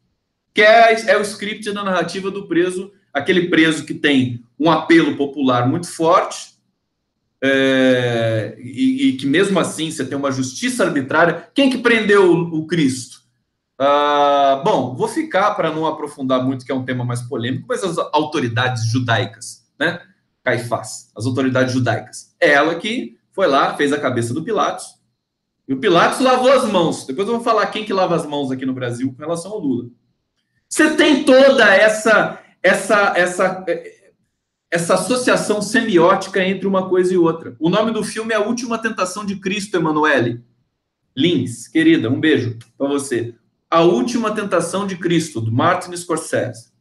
Que é o script da narrativa do preso, aquele preso que tem um apelo popular muito forte, e que mesmo assim você tem uma justiça arbitrária. Quem que prendeu o Cristo? Bom, vou ficar para não aprofundar muito, que é um tema mais polêmico, mas as autoridades judaicas, né? Caifás, as autoridades judaicas. Ela que foi lá, fez a cabeça do Pilatos, e o Pilatos lavou as mãos. Depois eu vou falar quem que lava as mãos aqui no Brasil com relação ao Lula. Você tem toda essa associação semiótica entre uma coisa e outra. O nome do filme é A Última Tentação de Cristo, Emanuele Lins, querida, um beijo para você. A Última Tentação de Cristo, do Martin Scorsese.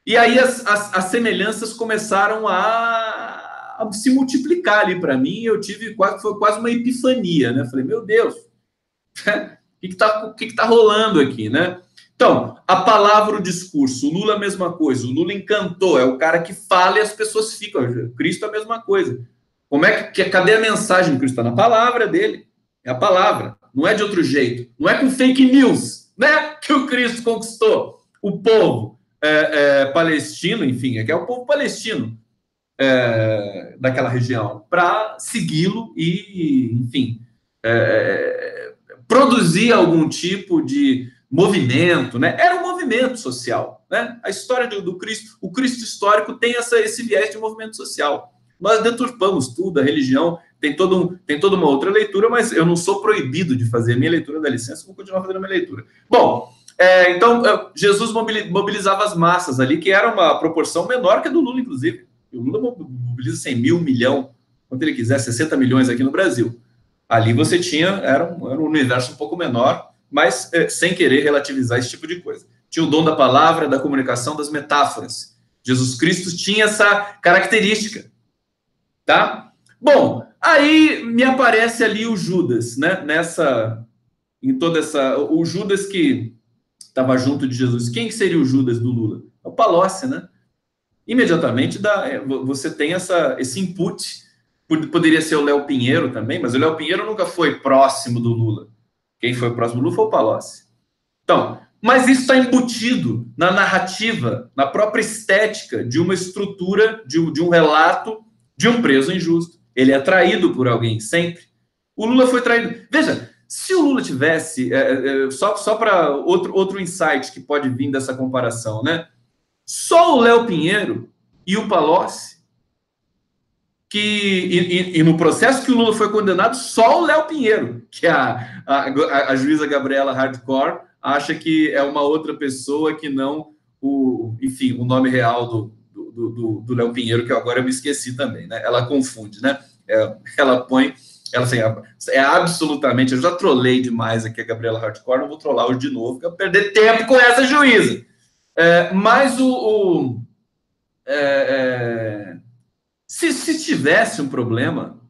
E aí as semelhanças começaram a se multiplicar ali para mim. Foi quase uma epifania, né? Falei, meu Deus, o que tá rolando aqui, né? Então, a palavra, o discurso. O Lula, a mesma coisa. O Lula encantou, é o cara que fala e as pessoas ficam. Cristo, a mesma coisa. Cadê a mensagem de Cristo? Está na palavra dele. É a palavra. Não é de outro jeito. Não é com fake news, né? Que o Cristo conquistou. o povo palestino, enfim, é que é o povo palestino daquela região, para segui-lo e, enfim, produzir algum tipo de movimento, né? Era um movimento social, né? A história do Cristo, o Cristo histórico tem esse viés de movimento social. Nós deturpamos tudo, a religião tem toda uma outra leitura, mas eu não sou proibido de fazer a minha leitura, dá licença, vou continuar fazendo a minha leitura. Bom, então, Jesus mobilizava as massas ali, que era uma proporção menor que a do Lula, inclusive. O Lula mobiliza 100 mil, 1 milhão, quanto ele quiser, 60 milhões aqui no Brasil. Ali você tinha, era um universo um pouco menor, mas sem querer relativizar esse tipo de coisa. Tinha o dom da palavra, da comunicação, das metáforas. Jesus Cristo tinha essa característica, tá? Bom, aí me aparece ali o Judas, né? O Judas que estava junto de Jesus. Quem seria o Judas do Lula? É o Palocci, né? Imediatamente você tem esse input. Poderia ser o Léo Pinheiro também, mas o Léo Pinheiro nunca foi próximo do Lula. Quem foi próximo do Lula foi o Palocci. Então, mas isso está embutido na narrativa, na própria estética de uma estrutura, de um relato de um preso injusto. Ele é traído por alguém, sempre. O Lula foi traído. Veja, se o Lula tivesse... só para outro insight que pode vir dessa comparação, né? Só o Léo Pinheiro e o Palocci, e no processo que o Lula foi condenado, só o Léo Pinheiro, que a juíza Gabriela Hardcore acha que é uma outra pessoa que não o nome real do Léo Pinheiro, que agora eu me esqueci também, né? Ela confunde, né? Ela põe... Ela assim, absolutamente... Eu já trolei demais aqui a Gabriela Hardcore, não vou trollar hoje de novo, porque eu vou perder tempo com essa juíza. Mas se tivesse um problema,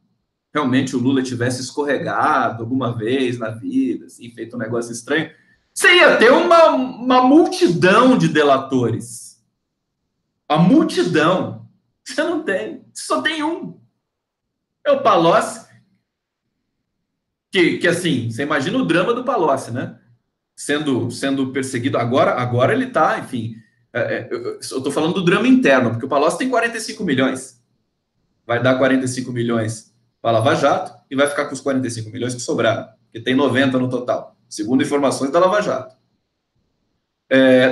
realmente o Lula tivesse escorregado alguma vez na vida, assim, feito um negócio estranho, você ia ter uma multidão de delatores. A multidão. Você não tem. Você só tem um. É o Palocci. Que assim, você imagina o drama do Palocci, né? Sendo perseguido. Agora ele está, enfim... eu estou falando do drama interno, porque o Palocci tem 45 milhões. Vai dar 45 milhões para a Lava Jato e vai ficar com os 45 milhões que sobraram, porque tem 90 no total, segundo informações da Lava Jato.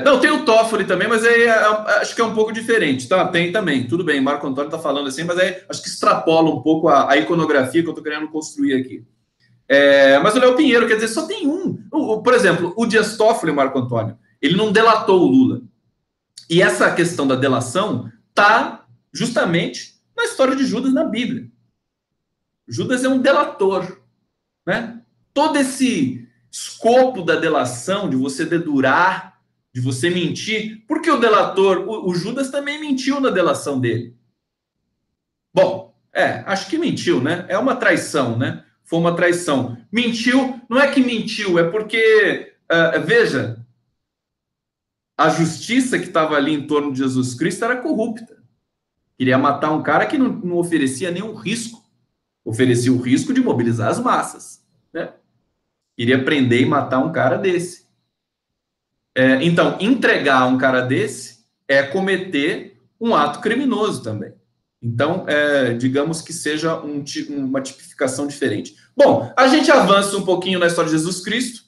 Não, tem o Toffoli também, mas aí acho que é um pouco diferente, tá? Tem também, tudo bem, Marco Antônio está falando assim, mas aí acho que extrapola um pouco a iconografia que eu estou querendo construir aqui. Mas o Léo Pinheiro, quer dizer, só tem um. Por exemplo, o Dias Toffoli, Marco Antônio, ele não delatou o Lula. E essa questão da delação está justamente na história de Judas na Bíblia. Judas é um delator, né? Todo esse escopo da delação, de você dedurar, de você mentir, porque o delator, o Judas também mentiu na delação dele. Bom, acho que mentiu, né? É uma traição, né? Foi uma traição. Mentiu, não é que mentiu, é porque, veja, a justiça que estava ali em torno de Jesus Cristo era corrupta. Queria matar um cara que não oferecia nenhum risco. Oferecia o risco de mobilizar as massas, né? Queria prender e matar um cara desse. Então, entregar um cara desse é cometer um ato criminoso também. Então, digamos que seja uma tipificação diferente. Bom, a gente avança um pouquinho na história de Jesus Cristo.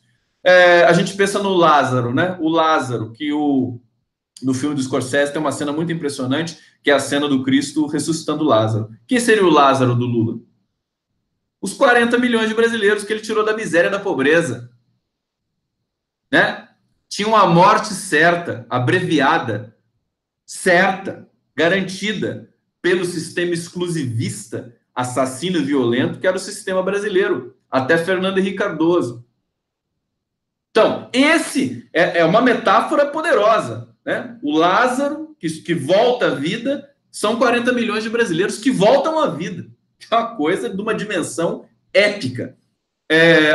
A gente pensa no Lázaro, né? O Lázaro, que no filme do Scorsese tem uma cena muito impressionante, que é a cena do Cristo ressuscitando Lázaro. Quem seria o Lázaro do Lula? Os 40 milhões de brasileiros que ele tirou da miséria e da pobreza. Né? Tinha uma morte certa, abreviada, certa, garantida pelo sistema exclusivista, assassino e violento, que era o sistema brasileiro, até Fernando Henrique Cardoso. Então, esse é uma metáfora poderosa, né? O Lázaro, que volta à vida, são 40 milhões de brasileiros que voltam à vida. É uma coisa de uma dimensão épica.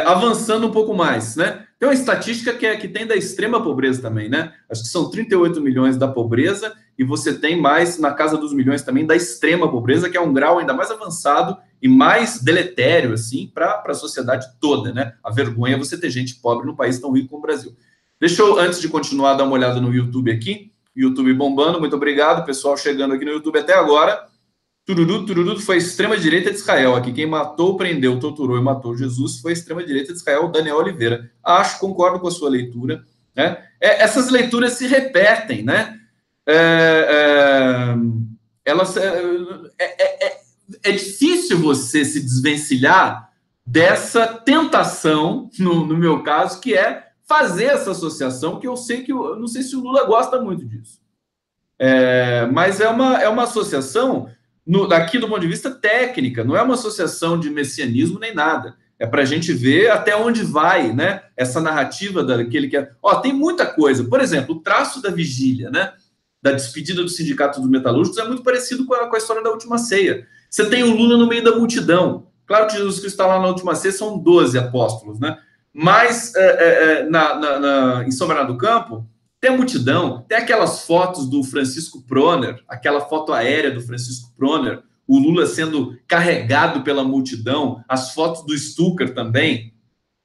Avançando um pouco mais, né? Tem uma estatística que tem da extrema pobreza também, né? Acho que são 38 milhões da pobreza e você tem mais na casa dos milhões também da extrema pobreza, que é um grau ainda mais avançado e mais deletério, assim, para a sociedade toda, né? A vergonha é você ter gente pobre num país tão rico como o Brasil. Deixa eu, antes de continuar, dar uma olhada no YouTube aqui. YouTube bombando, muito obrigado, pessoal chegando aqui no YouTube até agora. Tururu, foi a extrema-direita de Israel aqui. Quem matou, prendeu, torturou e matou Jesus foi a extrema-direita de Israel, Daniel Oliveira. Concordo com a sua leitura. Né? Essas leituras se repetem, né? É difícil você se desvencilhar dessa tentação, no meu caso, que é fazer essa associação, que eu sei que eu não sei se o Lula gosta muito disso. Mas é uma associação, daqui do ponto de vista técnica, não é uma associação de messianismo nem nada. É para a gente ver até onde vai, né, essa narrativa daquele que é. Tem muita coisa. Por exemplo, o traço da vigília, né, da despedida do Sindicato dos Metalúrgicos é muito parecido com a história da última ceia. Você tem o Lula no meio da multidão. Claro que Jesus Cristo está lá na última ceia, são 12 apóstolos, né? Mas em São Bernardo do Campo, tem a multidão, tem aquelas fotos do Francisco Proner, aquela foto aérea do Francisco Proner, o Lula sendo carregado pela multidão, as fotos do Stucker também,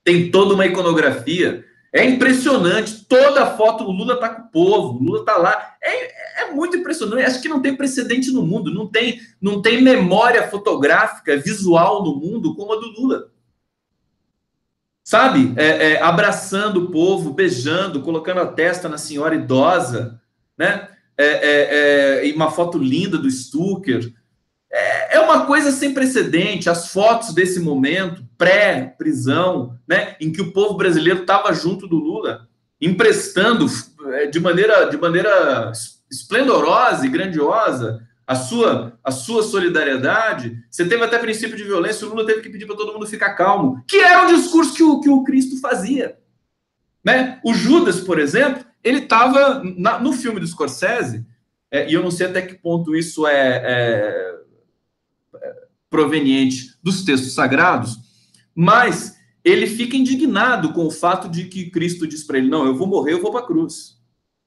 tem toda uma iconografia. É impressionante, toda a foto, o Lula está com o povo, o Lula está lá. É muito impressionante, acho que não tem precedente no mundo, não tem memória fotográfica, visual no mundo como a do Lula. Sabe? Abraçando o povo, beijando, colocando a testa na senhora idosa, né? E uma foto linda do Stucker. É uma coisa sem precedente. As fotos desse momento, pré-prisão, né? Em que o povo brasileiro estava junto do Lula, emprestando de maneira esplendorosa e grandiosa a sua solidariedade. Você teve até princípio de violência, o Lula teve que pedir para todo mundo ficar calmo, que era o discurso que o Cristo fazia. Né? O Judas, por exemplo, ele estava no filme do Scorsese, e eu não sei até que ponto isso é proveniente dos textos sagrados, mas ele fica indignado com o fato de que Cristo diz para ele, não, eu vou morrer, eu vou para a cruz,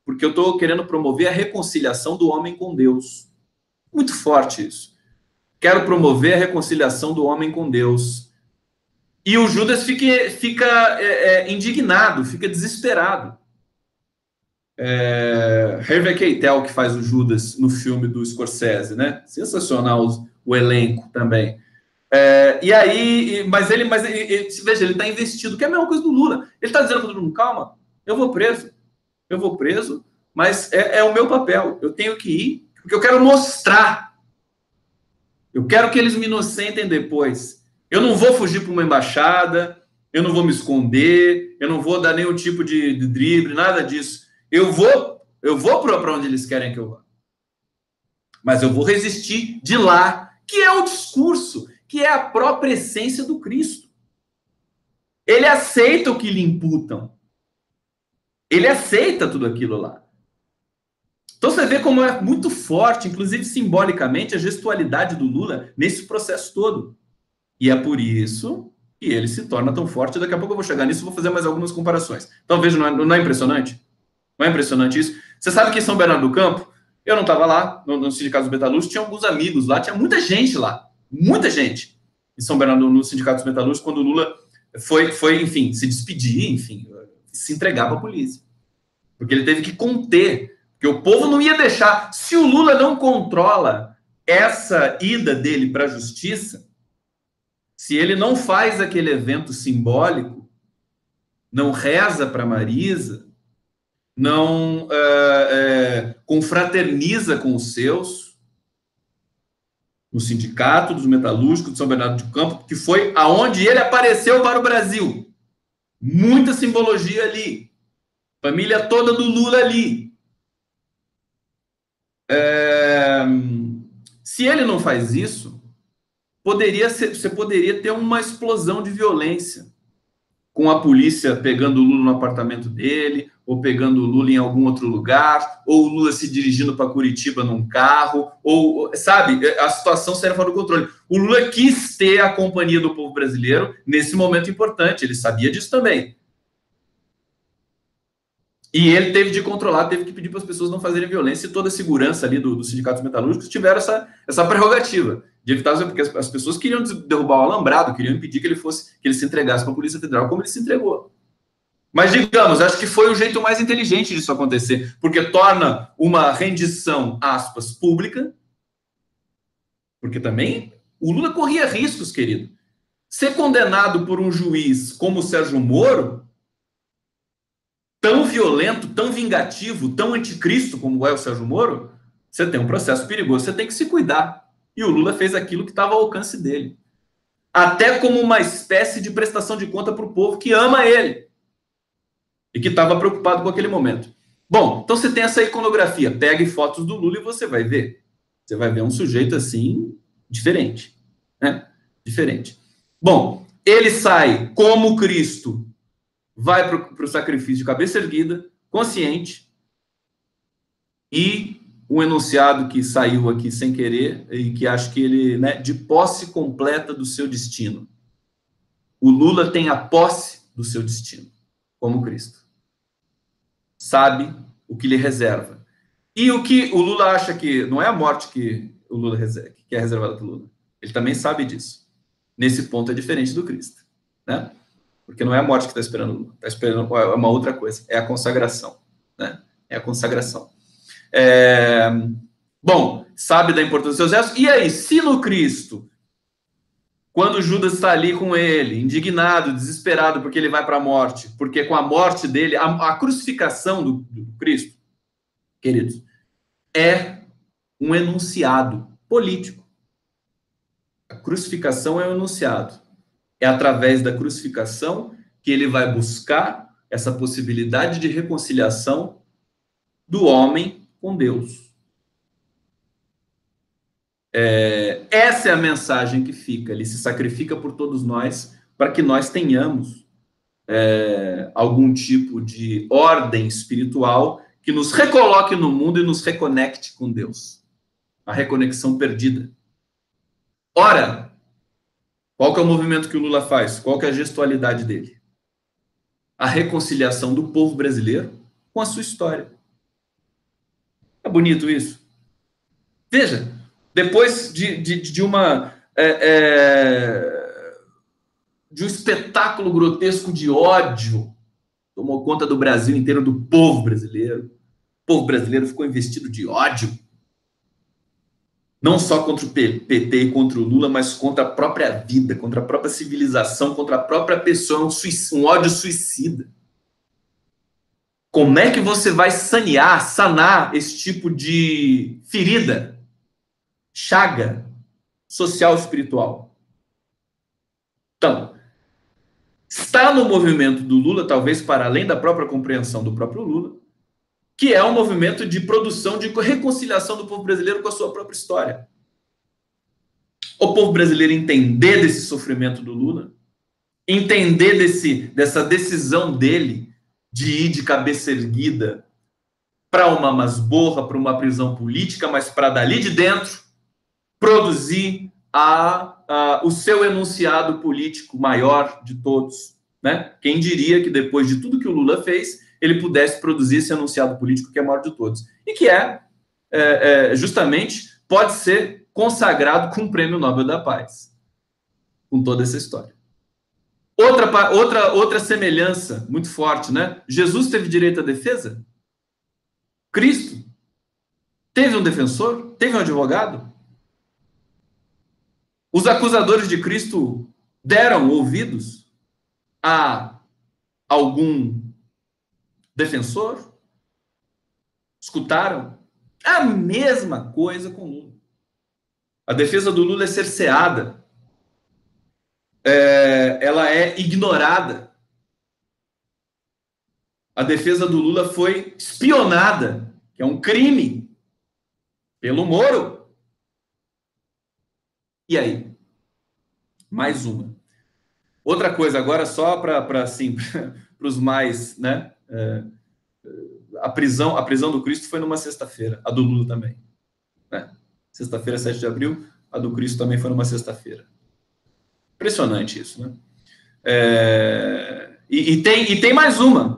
porque eu estou querendo promover a reconciliação do homem com Deus. Muito forte isso. Quero promover a reconciliação do homem com Deus. E o Judas fica indignado, fica desesperado. Harvey Keitel, que faz o Judas no filme do Scorsese, né? Sensacional o elenco também. E aí, mas ele veja, ele está investido, que é a mesma coisa do Lula. Ele está dizendo para todo mundo, calma, eu vou preso, mas é o meu papel, eu tenho que ir, porque eu quero mostrar. Eu quero que eles me inocentem depois. Eu não vou fugir para uma embaixada, eu não vou me esconder, eu não vou dar nenhum tipo de drible, nada disso. Eu vou para onde eles querem que eu vá. Mas eu vou resistir de lá, que é o discurso, que é a própria essência do Cristo. Ele aceita o que lhe imputam. Ele aceita tudo aquilo lá. Então você vê como é muito forte, inclusive simbolicamente, a gestualidade do Lula nesse processo todo. E é por isso que ele se torna tão forte. Daqui a pouco eu vou chegar nisso e vou fazer mais algumas comparações. Então veja, não é impressionante? Não é impressionante isso? Você sabe que em São Bernardo do Campo, eu não estava lá, no Sindicato dos Metalúrgicos, tinha alguns amigos lá, tinha muita gente lá. Muita gente em São Bernardo, no Sindicato dos Metalúrgicos, quando o Lula foi, enfim, se despedir, enfim, se entregar para a polícia. Porque ele teve que conter, porque o povo não ia deixar. Se o Lula não controla essa ida dele para a justiça, se ele não faz aquele evento simbólico, não reza para Marisa, não confraterniza com os seus, no Sindicato dos Metalúrgicos de São Bernardo do Campo, que foi aonde ele apareceu para o Brasil. Muita simbologia ali. Família toda do Lula ali. Se ele não faz isso, você poderia ter uma explosão de violência, com a polícia pegando o Lula no apartamento dele, ou pegando o Lula em algum outro lugar, ou o Lula se dirigindo para Curitiba num carro, ou, sabe, a situação seria fora do controle. O Lula quis ter a companhia do povo brasileiro nesse momento importante, ele sabia disso também. E ele teve de controlar, teve que pedir para as pessoas não fazerem violência, e toda a segurança ali dos sindicatos metalúrgicos tiveram essa prerrogativa de evitar, porque as pessoas queriam derrubar o alambrado, queriam impedir que ele se entregasse para a Polícia Federal, como ele se entregou. Mas, digamos, acho que foi o jeito mais inteligente disso acontecer, porque torna uma rendição, aspas, pública, porque também o Lula corria riscos, querido. Ser condenado por um juiz como o Sérgio Moro, tão violento, tão vingativo, tão anticristo como é o Sérgio Moro, você tem um processo perigoso, você tem que se cuidar. E o Lula fez aquilo que estava ao alcance dele. Até como uma espécie de prestação de conta para o povo que ama ele e que estava preocupado com aquele momento. Bom, então você tem essa iconografia. Pegue fotos do Lula e você vai ver. Você vai ver um sujeito assim, diferente. Né? Diferente. Bom, ele sai como Cristo, vai para o sacrifício de cabeça erguida, consciente, e um enunciado que saiu aqui sem querer, e que acho que ele, né, de posse completa do seu destino. O Lula tem a posse do seu destino, como Cristo. Sabe o que lhe reserva. E o que o Lula acha que não é a morte que o Lula que é reservada para o Lula. Ele também sabe disso. Nesse ponto é diferente do Cristo, né? Porque não é a morte que está esperando o Lula, está esperando uma outra coisa, é a consagração, né? É a consagração. Bom, sabe da importância dos seus gestos. E aí, se no Cristo, quando Judas está ali com ele, indignado, desesperado, porque ele vai para a morte, porque com a morte dele, a crucificação do Cristo, queridos, é um enunciado político. A crucificação é um enunciado. É através da crucificação que ele vai buscar essa possibilidade de reconciliação do homem com Deus. Essa é a mensagem que fica. Ele se sacrifica por todos nós para que nós tenhamos algum tipo de ordem espiritual que nos recoloque no mundo e nos reconecte com Deus. A reconexão perdida. Ora, qual que é o movimento que o Lula faz? Qual que é a gestualidade dele? A reconciliação do povo brasileiro com a sua história. É bonito isso? Veja, depois de um espetáculo grotesco de ódio, tomou conta do Brasil inteiro, do povo brasileiro. O povo brasileiro ficou investido de ódio. Não só contra o PT e contra o Lula, mas contra a própria vida, contra a própria civilização, contra a própria pessoa, um ódio suicida. Como é que você vai sanar esse tipo de ferida, chaga social espiritual? Então, está no movimento do Lula, talvez para além da própria compreensão do próprio Lula, que é um movimento de produção, de reconciliação do povo brasileiro com a sua própria história. O povo brasileiro entender desse sofrimento do Lula, entender dessa decisão dele de ir de cabeça erguida para uma masmorra, para uma prisão política, mas para dali de dentro produzir o seu enunciado político maior de todos, né? Quem diria que depois de tudo que o Lula fez, ele pudesse produzir esse enunciado político que é maior de todos. E que justamente, pode ser consagrado com o Prêmio Nobel da Paz. Com toda essa história. Outra semelhança muito forte, né? Jesus teve direito à defesa? Cristo teve um defensor? Teve um advogado? Os acusadores de Cristo deram ouvidos a algum defensor? Escutaram? É a mesma coisa com Lula. A defesa do Lula é cerceada. Ela é ignorada. A defesa do Lula foi espionada, que é um crime, pelo Moro. E aí? Mais uma. Outra coisa, agora só para assim, os mais, né? A prisão do Cristo foi numa sexta-feira, a do Lula também. Né? Sexta-feira, 7 de abril, a do Cristo também foi numa sexta-feira. Impressionante isso, né? E tem mais uma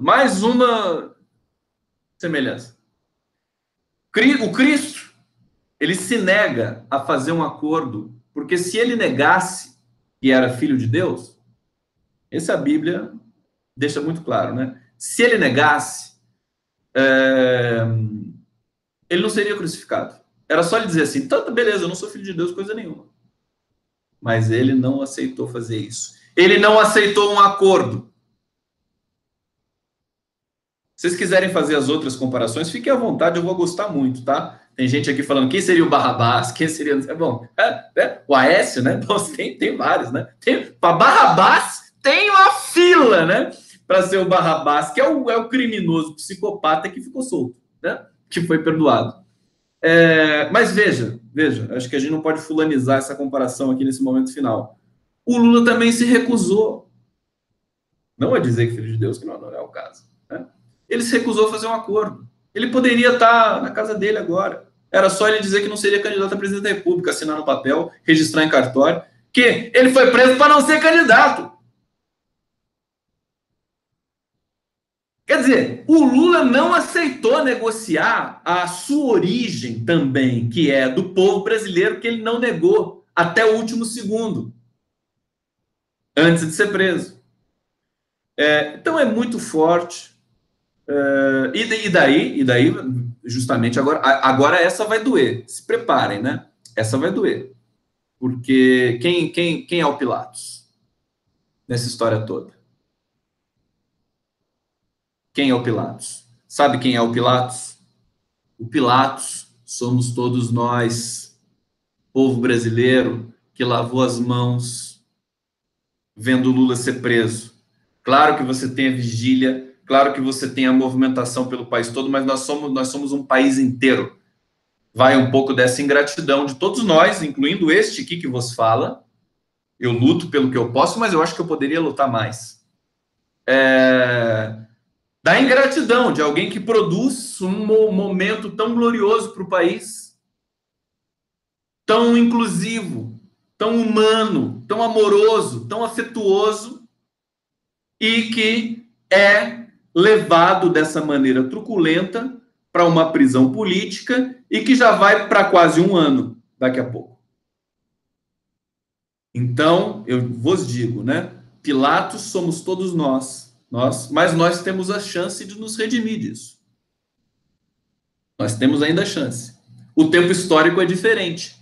semelhança. O Cristo, ele se nega a fazer um acordo, porque se ele negasse que era filho de Deus, essa a Bíblia deixa muito claro, né? Se ele negasse, ele não seria crucificado. Era só ele dizer assim, tá, beleza, eu não sou filho de Deus, coisa nenhuma. Mas ele não aceitou fazer isso. Ele não aceitou um acordo. Se vocês quiserem fazer as outras comparações, fiquem à vontade, eu vou gostar muito, tá? Tem gente aqui falando quem seria o Barrabás, quem seria. Bom, o Aécio, né? Bom, tem vários, né? Para Barrabás, tem uma fila, né? Para ser o Barrabás, que é o criminoso psicopata que ficou solto, né? Que foi perdoado. Mas veja, acho que a gente não pode fulanizar essa comparação aqui nesse momento final. O Lula também se recusou. Não a dizer que filho de Deus, que não é o caso. Né? Ele se recusou a fazer um acordo. Ele poderia estar na casa dele agora. Era só ele dizer que não seria candidato a presidente da República, assinar no papel, registrar em cartório, que ele foi preso para não ser candidato. Quer dizer, o Lula não aceitou negociar a sua origem também, que é do povo brasileiro, que ele não negou até o último segundo, antes de ser preso. Então é muito forte. E daí, justamente agora essa vai doer. Se preparem, né? Essa vai doer. Porque quem é o Pilatos nessa história toda? Quem é o Pilatos? Sabe quem é o Pilatos? O Pilatos somos todos nós, povo brasileiro, que lavou as mãos vendo Lula ser preso. Claro que você tem a vigília, claro que você tem a movimentação pelo país todo, mas nós somos um país inteiro. Vai um pouco dessa ingratidão de todos nós, incluindo este aqui que vos fala. Eu luto pelo que eu posso, mas eu acho que eu poderia lutar mais. Da ingratidão de alguém que produz um momento tão glorioso para o país, tão inclusivo, tão humano, tão amoroso, tão afetuoso, e que é levado dessa maneira truculenta para uma prisão política e que já vai para quase um ano daqui a pouco. Então, eu vos digo, né? Pilatos somos todos nós, mas nós temos a chance de nos redimir disso. Nós temos ainda a chance. O tempo histórico é diferente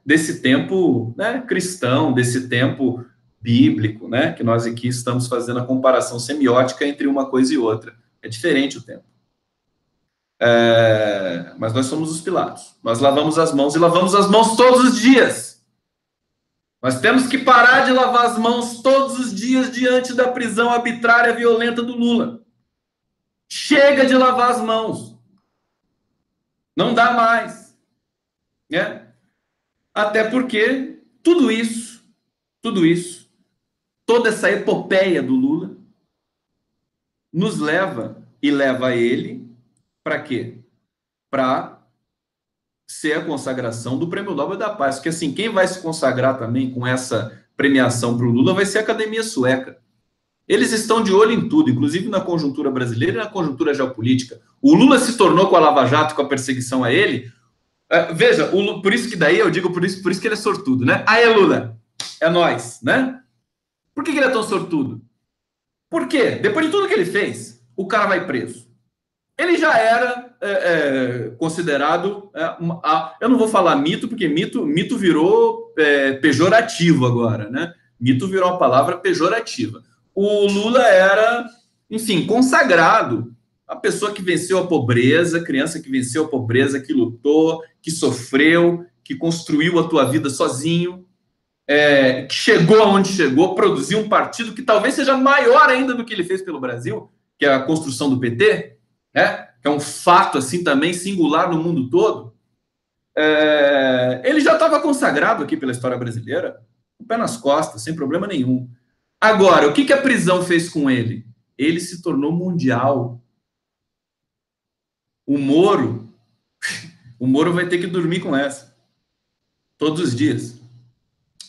desse tempo, né, cristão, desse tempo bíblico, né, que nós aqui estamos fazendo a comparação semiótica entre uma coisa e outra. É diferente o tempo. Mas nós somos os Pilatos. Nós lavamos as mãos e lavamos as mãos todos os dias. Nós temos que parar de lavar as mãos todos os dias diante da prisão arbitrária violenta do Lula. Chega de lavar as mãos. Não dá mais. Né? Até porque tudo isso, toda essa epopeia do Lula nos leva e leva ele para quê? Para ser a consagração do Prêmio Nobel da Paz. Porque assim, quem vai se consagrar também com essa premiação para o Lula vai ser a Academia Sueca. Eles estão de olho em tudo, inclusive na conjuntura brasileira e na conjuntura geopolítica. O Lula se tornou com a Lava Jato, com a perseguição a ele. Veja, por isso que daí eu digo, por isso que ele é sortudo, né? Aí, Lula, é nós, né? Por que ele é tão sortudo? Por quê? Depois de tudo que ele fez, o cara vai preso. Ele já era considerado... eu não vou falar mito, porque mito virou pejorativo agora, né? Mito virou uma palavra pejorativa. O Lula era, enfim, consagrado. A pessoa que venceu a pobreza, a criança que venceu a pobreza, que lutou, que sofreu, que construiu a tua vida sozinho, que chegou aonde chegou, produziu um partido que talvez seja maior ainda do que ele fez pelo Brasil, que é a construção do PT, que é um fato assim também singular no mundo todo. Ele já estava consagrado aqui pela história brasileira, com o pé nas costas, sem problema nenhum. Agora, o que a prisão fez com ele? Ele se tornou mundial. O Moro vai ter que dormir com essa. Todos os dias.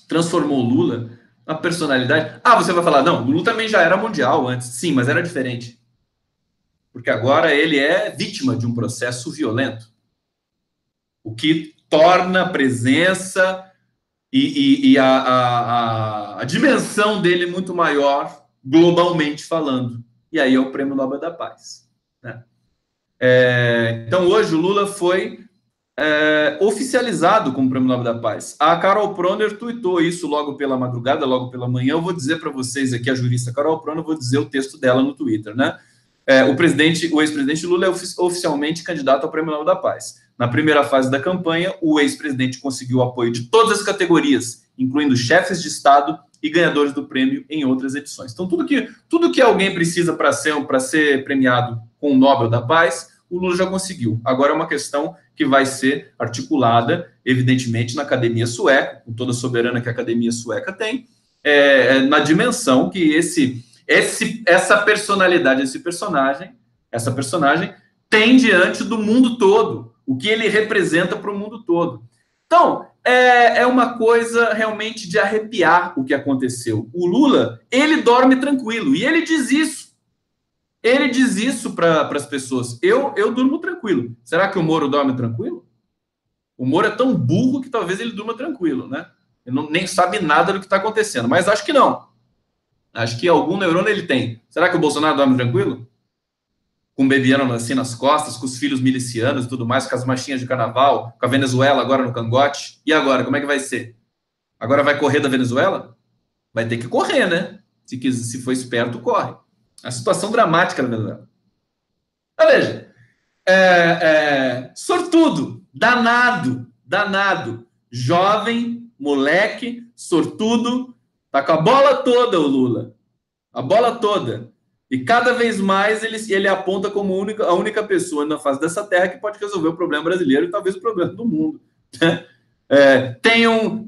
Transformou o Lula na personalidade. Você vai falar, não, o Lula também já era mundial antes. Sim, mas era diferente. Porque agora ele é vítima de um processo violento. O que torna a presença e a dimensão dele muito maior, globalmente falando. e aí é o Prêmio Nobel da Paz, né? Então, hoje o Lula foi oficializado como Prêmio Nobel da Paz. A Carol Proner tweetou isso logo pela madrugada, logo pela manhã. Eu vou dizer para vocês aqui, a jurista Carol Proner, eu vou dizer o texto dela no Twitter, né? O ex-presidente Lula é oficialmente candidato ao Prêmio Nobel da Paz. Na primeira fase da campanha, o ex-presidente conseguiu o apoio de todas as categorias, incluindo chefes de Estado e ganhadores do prêmio em outras edições. Então, tudo que alguém precisa para ser premiado com o Nobel da Paz, o Lula já conseguiu. Agora é uma questão que vai ser articulada, evidentemente, na academia sueca, com toda a soberana que a academia sueca tem, na dimensão que essa personalidade, essa personagem tem diante do mundo todo, o que ele representa para o mundo todo. Então, é uma coisa realmente de arrepiar o que aconteceu. O Lula, ele dorme tranquilo, e ele diz isso. Ele diz isso para as pessoas. Eu durmo tranquilo. Será que o Moro dorme tranquilo? O Moro é tão burro que talvez ele durma tranquilo, né? Ele nem sabe nada do que está acontecendo, mas acho que não. Acho que algum neurônio ele tem. Será que o Bolsonaro dorme tranquilo? Com o Bebiano assim nas costas, com os filhos milicianos e tudo mais, com as marchinhas de carnaval, com a Venezuela agora no cangote. E agora, como é que vai ser? Agora vai correr da Venezuela? Vai ter que correr, né? Se for esperto, corre. A situação dramática da Venezuela. Então, veja, sortudo, danado, jovem, moleque, sortudo, tá com a bola toda o Lula, a bola toda. E cada vez mais ele aponta como a única pessoa na face dessa terra que pode resolver o problema brasileiro e talvez o problema do mundo. Tem o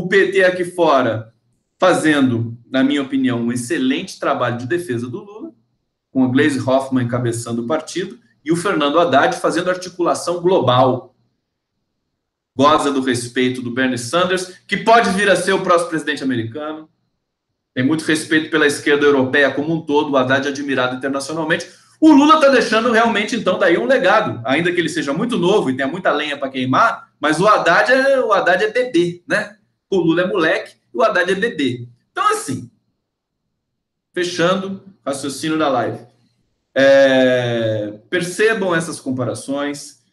PT aqui fora fazendo, na minha opinião, um excelente trabalho de defesa do Lula, com a Gleisi Hoffmann encabeçando o partido, e o Fernando Haddad fazendo articulação global. Goza do respeito do Bernie Sanders, que pode vir a ser o próximo presidente americano. Tem muito respeito pela esquerda europeia como um todo, o Haddad é admirado internacionalmente. O Lula está deixando realmente, então, daí um legado, ainda que ele seja muito novo e tenha muita lenha para queimar, mas o Haddad é bebê, né? O Lula é moleque e o Haddad é bebê. Então, assim, fechando raciocínio da live. Percebam essas comparações,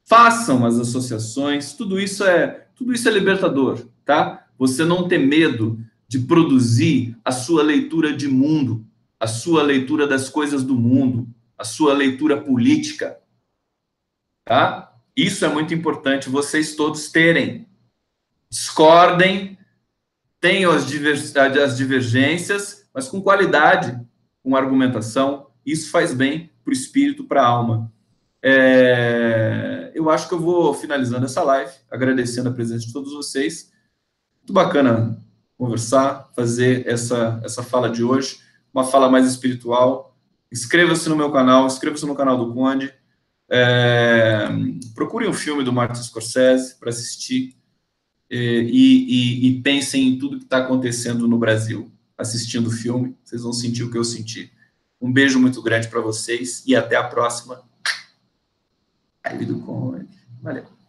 façam as associações, tudo isso é libertador, tá? Você não ter medo de produzir a sua leitura de mundo, a sua leitura das coisas do mundo, a sua leitura política, tá? Isso é muito importante vocês todos terem. Discordem, tenham as divergências, mas com qualidade, com argumentação. Isso faz bem para o espírito, para a alma. Eu acho que eu vou finalizando essa live, agradecendo a presença de todos vocês. Muito bacana conversar, fazer essa fala de hoje, uma fala mais espiritual. Inscreva-se no meu canal, inscreva-se no canal do Conde. Procure um filme do Martin Scorsese para assistir e pensem em tudo que está acontecendo no Brasil. Assistindo o filme, vocês vão sentir o que eu senti. Um beijo muito grande para vocês e até a próxima live do Conde. Valeu.